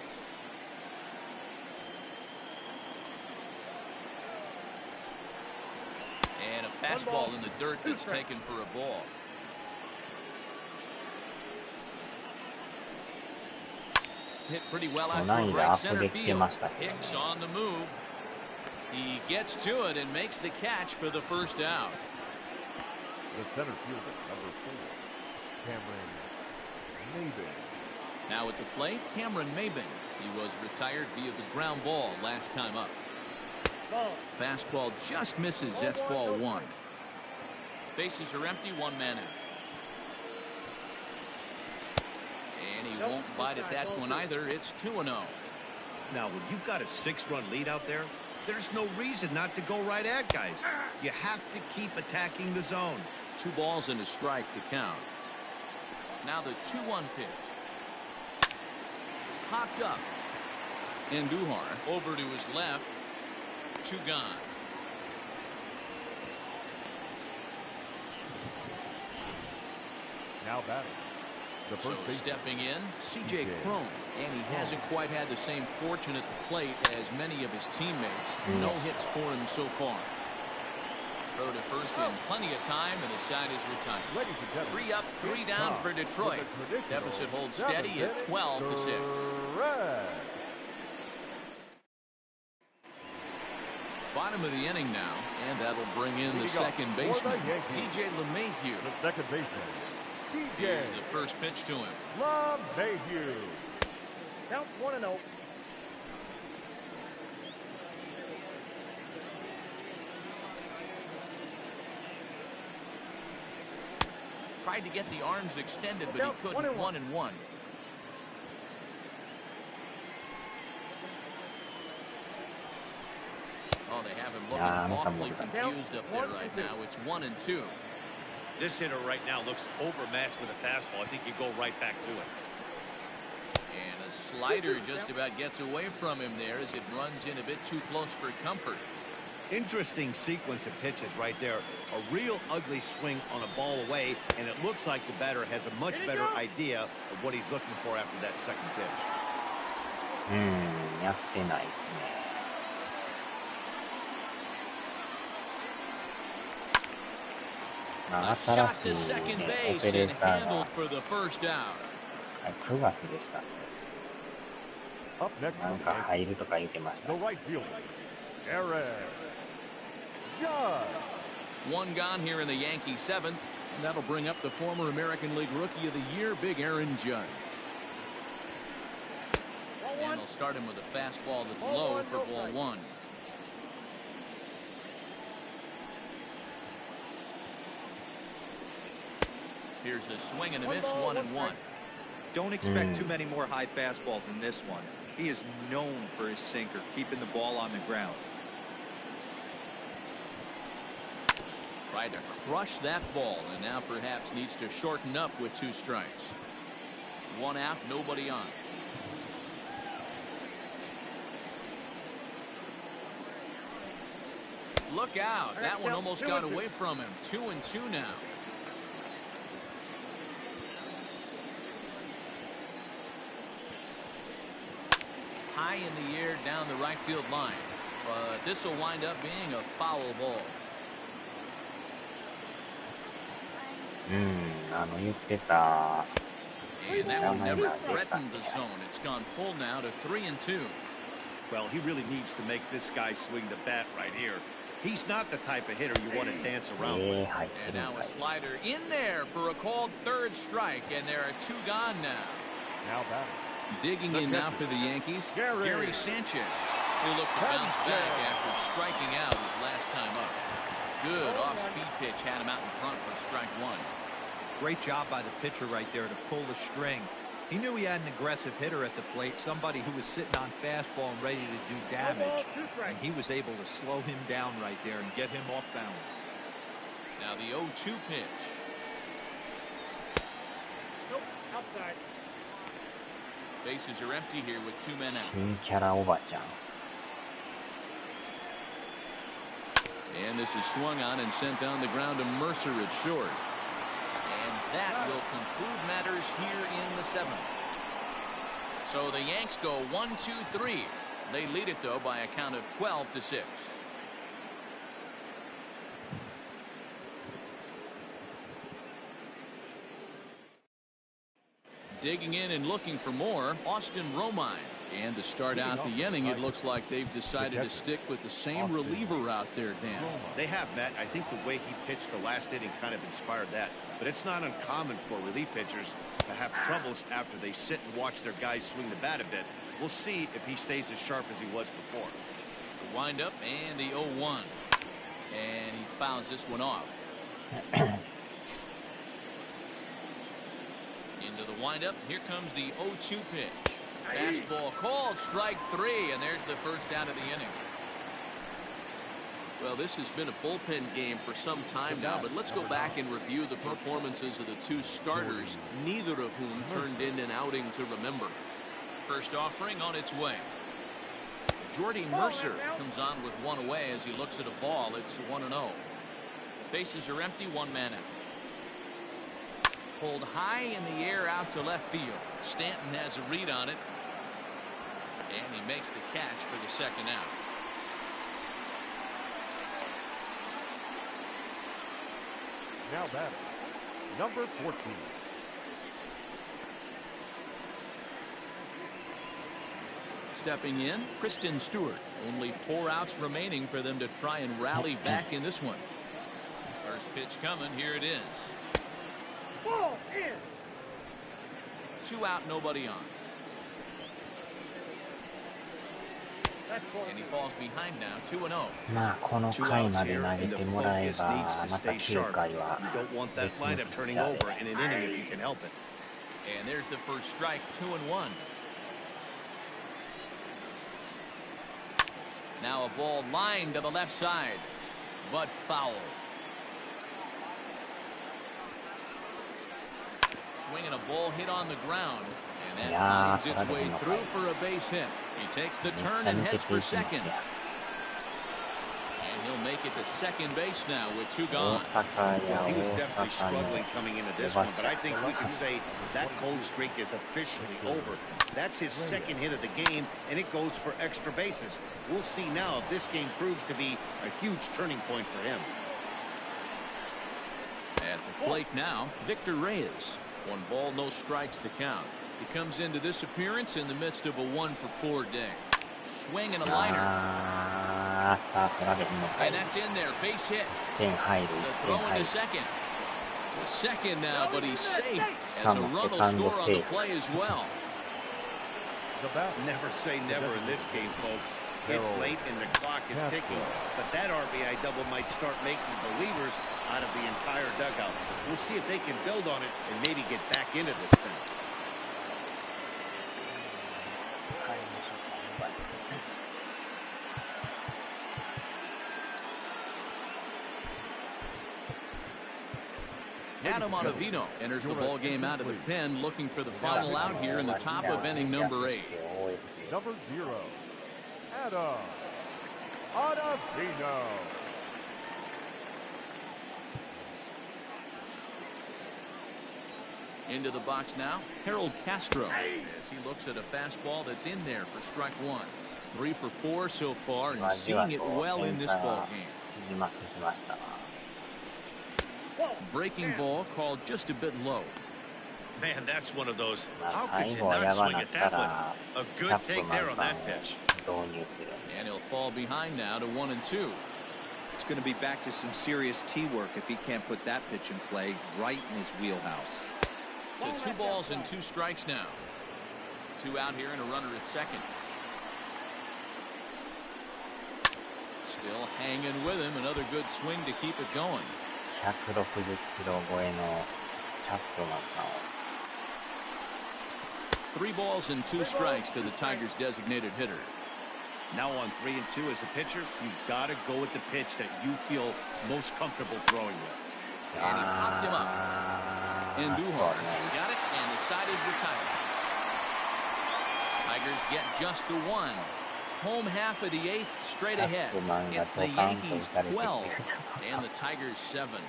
[SPEAKER 1] And a fastball in the dirt that's taken for a ball. Hit pretty well out to right center field. Hicks on the move. He gets to it and makes the catch for the first out.
[SPEAKER 3] The center fielder, number 4, Cameron Maben.
[SPEAKER 1] Now at the plate, Cameron Maben. He was retired via the ground ball last time up. Fastball just misses. That's ball 1. Bases are empty, 1 man out. And he won't bite at that one either. It's 2-0.
[SPEAKER 2] Now, when you've got a 6-run lead out there, there's no reason not to go right at guys. You have to keep attacking the zone.
[SPEAKER 1] 2 balls and a strike to count. Now the 2-1 pitch. Popped up. And Duhar over to his left. 2 gone.
[SPEAKER 3] Now batting.
[SPEAKER 1] So stepping in, C.J. Cron, and he hasn't quite had the same fortune at the plate as many of his teammates. No hits for him so far. Throw to first in plenty of time, and the side is retired. 3 up, 3 down for Detroit. Deficit holds steady at 12-6. Bottom of the inning now, and that'll bring in the second baseman, T.J. LeMahieu.
[SPEAKER 3] The second baseman.
[SPEAKER 1] Here's the first pitch to him.
[SPEAKER 3] LeMahieu.
[SPEAKER 7] Count 1-0.
[SPEAKER 1] Tried to get the arms extended, but he couldn't. 1-1. Oh, they have him looking awfully confused up there right now. It's 1-2.
[SPEAKER 2] This hitter right now looks overmatched with a fastball. I think you go right back to it.
[SPEAKER 1] And a slider just about gets away from him there as it runs in a bit too close for comfort.
[SPEAKER 2] Interesting sequence of pitches right there. A real ugly swing on a ball away, and it looks like the batter has a much better idea of what he's looking for after that second pitch.
[SPEAKER 5] やってないですね。
[SPEAKER 1] A shot to second base and handled for the first out.
[SPEAKER 5] 9月でしたね。
[SPEAKER 3] Up next,
[SPEAKER 5] なんか入るとか言ってました。
[SPEAKER 3] the right fielder, Aaron Judge.
[SPEAKER 1] 1 gone here in the Yankee 7th, and that'll bring up the former American League Rookie of the Year, Big Aaron Judge. And they'll start him with a fastball that's low for ball 1. Here's a swing and a miss, 1-1.
[SPEAKER 4] Don't expect too many more high fastballs in this one. He is known for his sinker, keeping the ball on the ground.
[SPEAKER 1] Tried to crush that ball, and now perhaps needs to shorten up with 2 strikes. 1 out, nobody on. Look out. That one almost got away from him. 2-2 now. High in the air down the right field line. But this will wind up being a foul ball.
[SPEAKER 5] 言ってた。
[SPEAKER 1] And that one never threatened the zone. It's gone full now to 3-2.
[SPEAKER 2] Well, he really needs to make this guy swing the bat right here. He's not the type of hitter you want to dance around with.
[SPEAKER 1] And now a slider in there for a called 3rd strike, and there are 2 gone now.
[SPEAKER 3] Now batting.
[SPEAKER 1] Digging in now for the Yankees, Gary Sanchez. He'll look to bounce back after striking out his last time up. Good off-speed pitch had him out in front for strike 1.
[SPEAKER 4] Great job by the pitcher right there to pull the string. He knew he had an aggressive hitter at the plate, somebody who was sitting on fastball and ready to do damage, and he was able to slow him down right there and get him off balance.
[SPEAKER 1] Now the 0-2 pitch.
[SPEAKER 7] Outside.
[SPEAKER 1] Bases are empty here with 2 men out.
[SPEAKER 5] 新キャラおばちゃん。
[SPEAKER 1] And this is swung on and sent down the ground to Mercer at short. And that will conclude matters here in the 7th. So the Yanks go 1-2-3. They lead it, though, by a count of 12-6. Digging in and looking for more, Austin Romine. And to start out the inning, it looks like they've decided to stick with the same reliever out there, Dan.
[SPEAKER 2] They have, Matt. I think the way he pitched the last inning kind of inspired that. But it's not uncommon for relief pitchers to have troubles after they sit and watch their guys swing the bat a bit. We'll see if he stays as sharp as he was before.
[SPEAKER 1] The windup and the 0-1. And he fouls this one off. Into the windup. Here comes the 0-2 pitch. Fastball called, strike 3, and there's the first out of the inning. Well, this has been a bullpen game for some time now, but let's go back and review the performances of the 2 starters, neither of whom turned in an outing to remember. First offering on its way. Jordy Mercer comes on with 1 away as he looks at a ball. It's 1-0. Bases are empty, 1 man out. Pulled high in the air out to left field. Stanton has a read on it. And he makes the catch for the second out.
[SPEAKER 3] Now batting, number 14.
[SPEAKER 1] Stepping in, Kristen Stewart. Only 4 outs remaining for them to try and rally back in this one. First pitch coming, here it is.
[SPEAKER 7] Ball in.
[SPEAKER 1] 2 out, nobody on. And he falls behind now, 2-0.
[SPEAKER 5] まあこの回まで投げてもらえばまた9回は
[SPEAKER 2] You don't want that lineup turning over in an inning if you can help it.
[SPEAKER 1] And there's the first strike, 2-1. Now a ball lined to the left side, but foul. Swinging a ball hit on the ground, and that finds its way through for a base hit. He takes the turn and heads for second. And he'll make it to second base now with 2 gone.
[SPEAKER 2] Well, he was definitely struggling coming into this one, but I think we can say that cold streak is officially over. That's his second hit of the game, and it goes for extra bases. We'll see now if this game proves to be a huge turning point for him.
[SPEAKER 1] At the plate now, Victor Reyes. 1 ball, no strikes to count. He comes into this appearance in the midst of a 1-for-4 day. Swing and a liner. And that's in there, base hit. The throw into second. To second now, but he's safe as a run will score on the play as well.
[SPEAKER 2] Never say never in this game, folks. It's late and the clock is ticking, but that RBI double might start making believers out of the entire dugout. We'll see if they can build on it and maybe get back into this thing.
[SPEAKER 1] Adam Ottavino enters the ball game out of the pen, looking for the final out here in the top of inning number 8.
[SPEAKER 3] Number 0, Adam Ottavino.
[SPEAKER 1] Into the box now, Harold Castro, as he looks at a fastball that's in there for strike 1. 3 for 4 so far, and seeing it well in this ball game. Breaking ball called just a bit low.
[SPEAKER 2] Man, that's one of those. How could you not swing at that one? A good take there on that pitch.
[SPEAKER 1] And he'll fall behind now to 1-2.
[SPEAKER 4] It's going to be back to some serious tee work if he can't put that pitch in play right in his wheelhouse.
[SPEAKER 1] To 2 balls and 2 strikes now. 2 out here and a runner at second. Still hanging with him. Another good swing to keep it going.
[SPEAKER 5] 160キロ超えのチャップマンさんを
[SPEAKER 1] 3 balls and 2 strikes to the Tigers' designated hitter.
[SPEAKER 2] Now on 3 and 2 as a pitcher, you've got to go with the pitch that you feel most comfortable throwing with.
[SPEAKER 1] And he popped him up. And Duhar has got it, and the side is retired. Tigers get just the one. Home half of the eighth straight ahead. It's the Yankees 12 and the Tigers 7.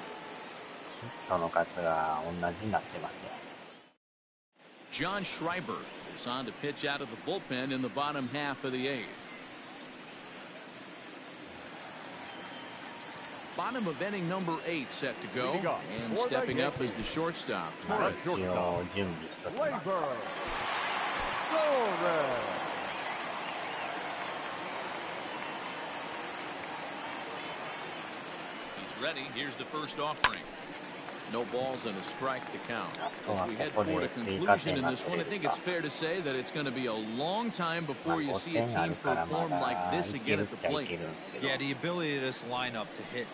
[SPEAKER 5] その数が同じになってますよ。
[SPEAKER 1] John Schreiber is on to pitch out of the bullpen in the bottom half of the eighth. Bottom of inning number 8 set to go, and stepping up is the shortstop, Torres. He's ready. Here's the first offering. No balls and a strike to count. As we head toward a conclusion in this one, I think it's fair to say that it's going to be a long time before you see a team perform like this again at the plate.
[SPEAKER 4] Yeah, the ability of this lineup to hit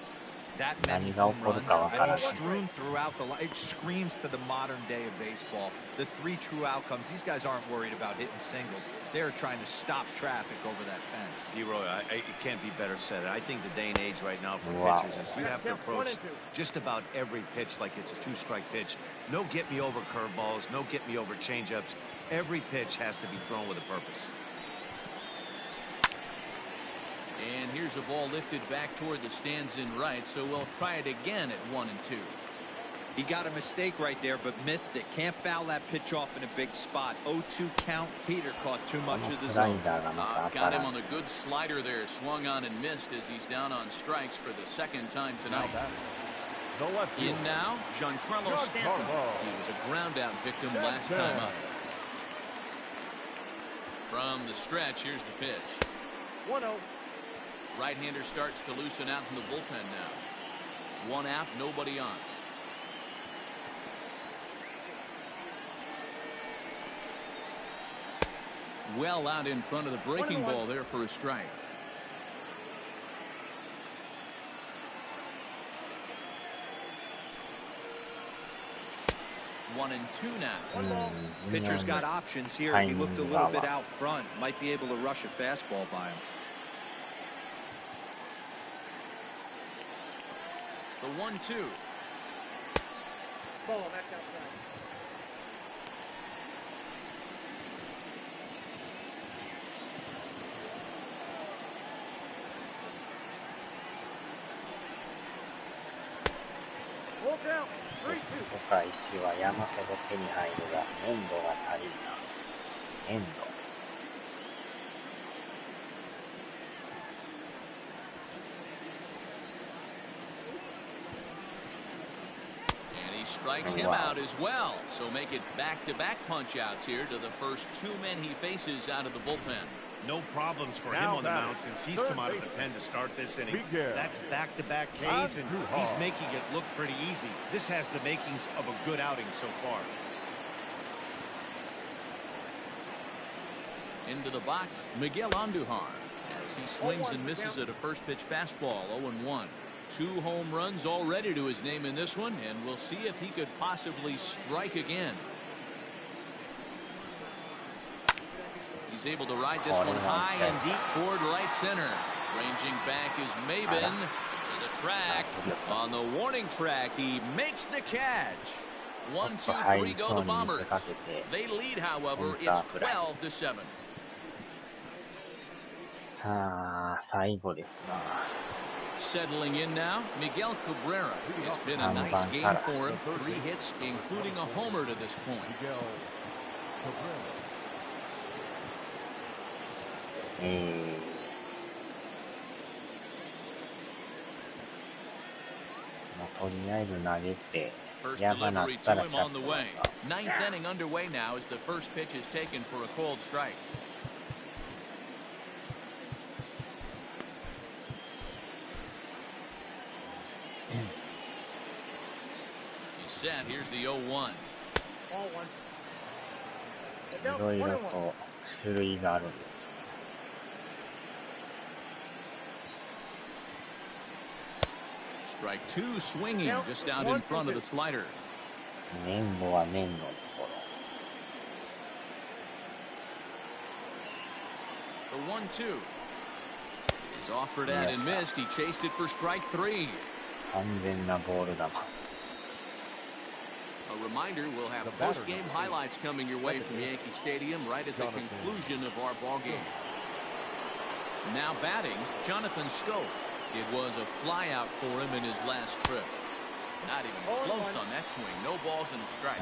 [SPEAKER 4] that many home runs, I mean, strewn throughout the line. It screams to the modern day of baseball. The 3 true outcomes. These guys aren't worried about hitting singles. They're trying to stop traffic over that fence.
[SPEAKER 2] D-Roy, it can't be better said. I think the day and age right now for pitchers is you have to approach just about every pitch like it's a 2-strike pitch. No get-me-over curveballs, no get-me-over changeups. Every pitch has to be thrown with a purpose.
[SPEAKER 1] And here's a ball lifted back toward the stands in right, so we'll try it again at 1 and 2.
[SPEAKER 4] He got a mistake right there, but missed it. Can't foul that pitch off in a big spot. 0-2 count. Hader caught too much of the zone.
[SPEAKER 1] Got him on the good slider there. Swung on and missed as he's down on strikes for the second time tonight. In now, Giancarlo Stanton. He was a ground-out victim last time up. From the stretch, here's the pitch.
[SPEAKER 7] 1-0.
[SPEAKER 1] Right-hander starts to loosen out in the bullpen now. 1 out, nobody on. Well out in front of the breaking ball there for a strike. One and two now.
[SPEAKER 4] Pitcher's got options here. He looked a little bit out front. Might be able to rush a fastball by him.
[SPEAKER 1] The 1-2.
[SPEAKER 7] Ball, that's outside. Walk out. 3-2.
[SPEAKER 5] 岡石は山ほど手に入るが粘度が足りんな。粘度。
[SPEAKER 1] Strikes him out as well, so make it back-to-back punch-outs here to the first 2 men he faces out of the bullpen.
[SPEAKER 2] No problems for him on the mound since he's come out of the pen to start this inning. That's back-to-back Ks, and he's making it look pretty easy. This has the makings of a good outing so far.
[SPEAKER 1] Into the box, Miguel Andujar, as he swings and misses at a first-pitch fastball, 0-1. 2 home runs already to his name in this one, and we'll see if he could possibly strike again. He's able to ride this one high and deep toward right center. Ranging back is Maben to the track. On the warning track, he makes the catch. 1, 2, 3 go the Bombers. They lead, however, it's 12-7.
[SPEAKER 5] 最後ですな。
[SPEAKER 1] Settling in now, Miguel Cabrera. It's been a nice game for him. 3 hits, including a homer to this point.
[SPEAKER 5] とりあえず投げて、
[SPEAKER 1] First delivery to him on the way. 9th inning underway now as the first pitch is taken for a cold strike. Set. Here's the 0-1.
[SPEAKER 5] いろいろと種類があるんです。
[SPEAKER 1] Strike 2 swinging just out in front of the slider.
[SPEAKER 5] 粘度は粘度のところ。
[SPEAKER 1] The 1-2 is offered at and missed. He chased it for strike 3.
[SPEAKER 5] 完全なボール球。
[SPEAKER 1] A reminder, we'll have post-game highlights coming your way from Yankee Stadium right at the conclusion of our ball game. Now batting, Jonathan Schoop. It was a flyout for him in his last trip. Not even close on that swing. No balls and a strike.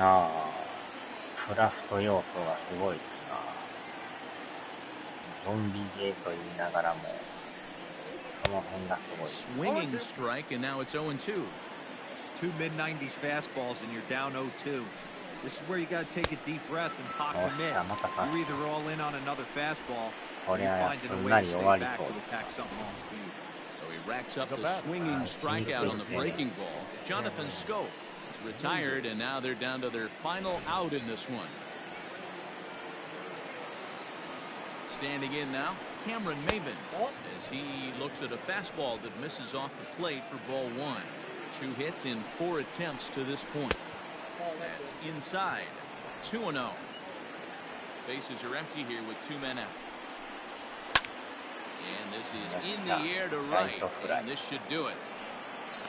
[SPEAKER 5] クラフト要素がすごいですな。ゾンビゲーと言いながらも、その辺がすごい。
[SPEAKER 1] Swinging strike, and now it's 0-2.
[SPEAKER 4] Two mid-90s fastballs and you're down 0-2. This is where you got to take a deep breath and pop commit. You're either all in on another fastball or you're finding a way to stay back to attack something off speed.
[SPEAKER 1] So he racks up the swinging strikeout on the breaking ball. Jonathan Schoop is retired, and now they're down to their final out in this one. Standing in now, Cameron Maven, as he looks at a fastball that misses off the plate for ball one. 2 hits in 4 attempts to this point. That's inside. 2-0. Bases are empty here with 2 men out. And this is in the air to right, and this should do it.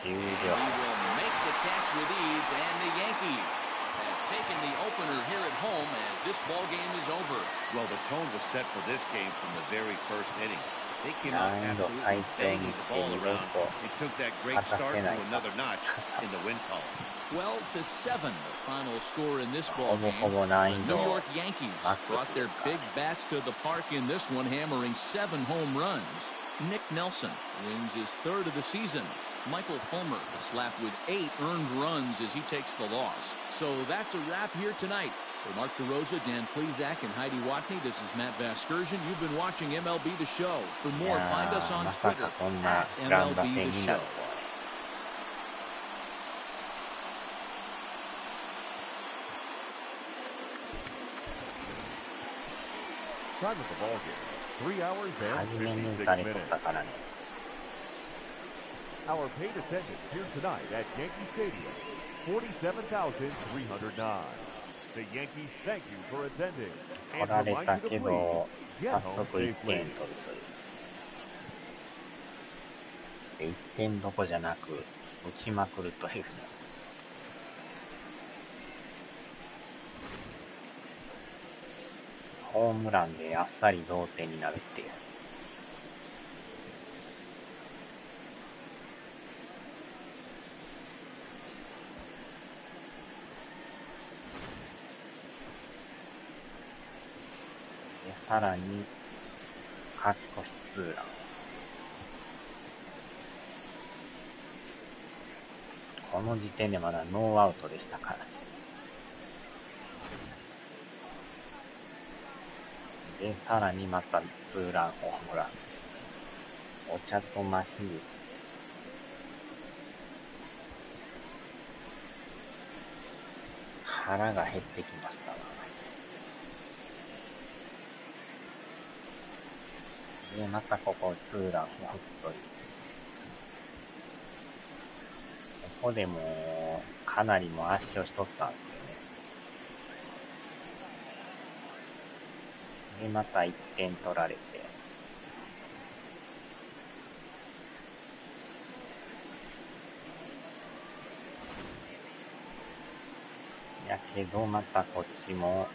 [SPEAKER 1] He will make the catch with ease, and the Yankees have taken the opener here at home as this ball game is over.
[SPEAKER 2] Well, the tone was set for this game from the very first inning. They came out absolutely banging the ball around. It took that great start to another notch in the win column.
[SPEAKER 1] 12-7, the final score in this ball game. The New York Yankees brought their big bats to the park in this one, hammering 7 home runs. Nick Nelson wins his 3rd of the season. Michael Fulmer slapped with 8 earned runs as he takes the loss. So that's a wrap here tonight. For Mark DeRosa, Dan Plesac, and Heidi Watney, this is Matt Vasgersian. You've been watching MLB The Show. For more, find us on Twitter at MLB The Show.
[SPEAKER 3] Time of the ball game, 3 hours and 56 minutes. Our paid attendance here tonight at Yankee Stadium, 47,309. The Yankees thank you for attending and remind you to please get home safely.
[SPEAKER 5] 1点どこじゃなく打ちまくるという。ホームランであっさり同点になるっていう。でさらに勝ち越しツーラン。この時点でまだノーアウトでしたから。で、さらにまたツーランホームラン。お茶とマヒー。腹が減ってきましたわ。で、またここツーランを打つという。ここでもかなりも足をしとったんですよね。で、また1点取られて。やけど、またこっちも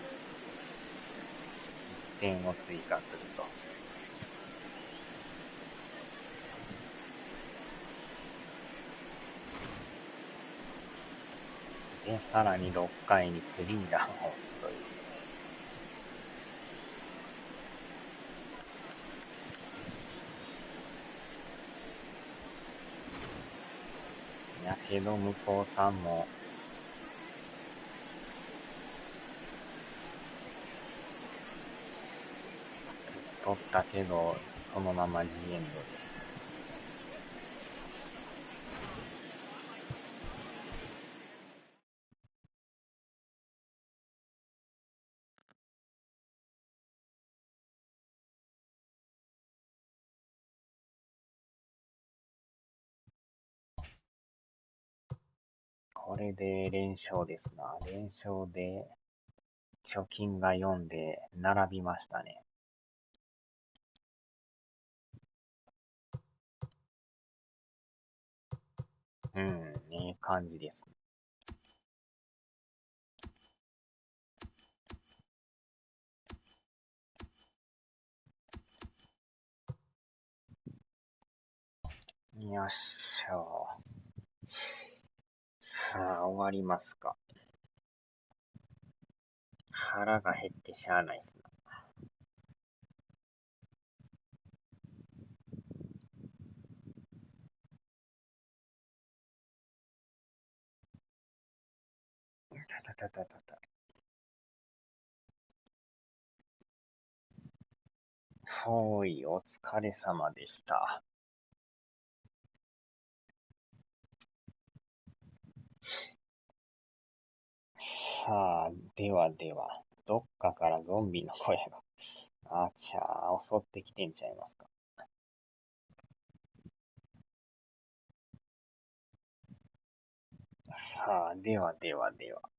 [SPEAKER 5] 1点を追加すると。で、さらに6回にスリーランを打つという。やけど向こうさんも取ったけどそのままジエンドで。これで連勝ですな。連勝で貯金が4で並びましたね。いい感じです。よっしょ。さあ、終わりますか。腹が減ってしゃあないっすな。たたたたたた。ほい、お疲れ様でした。さあ、ではでは、どっかからゾンビの声が、あちゃー、襲ってきてんちゃいますか。さあ、ではではでは。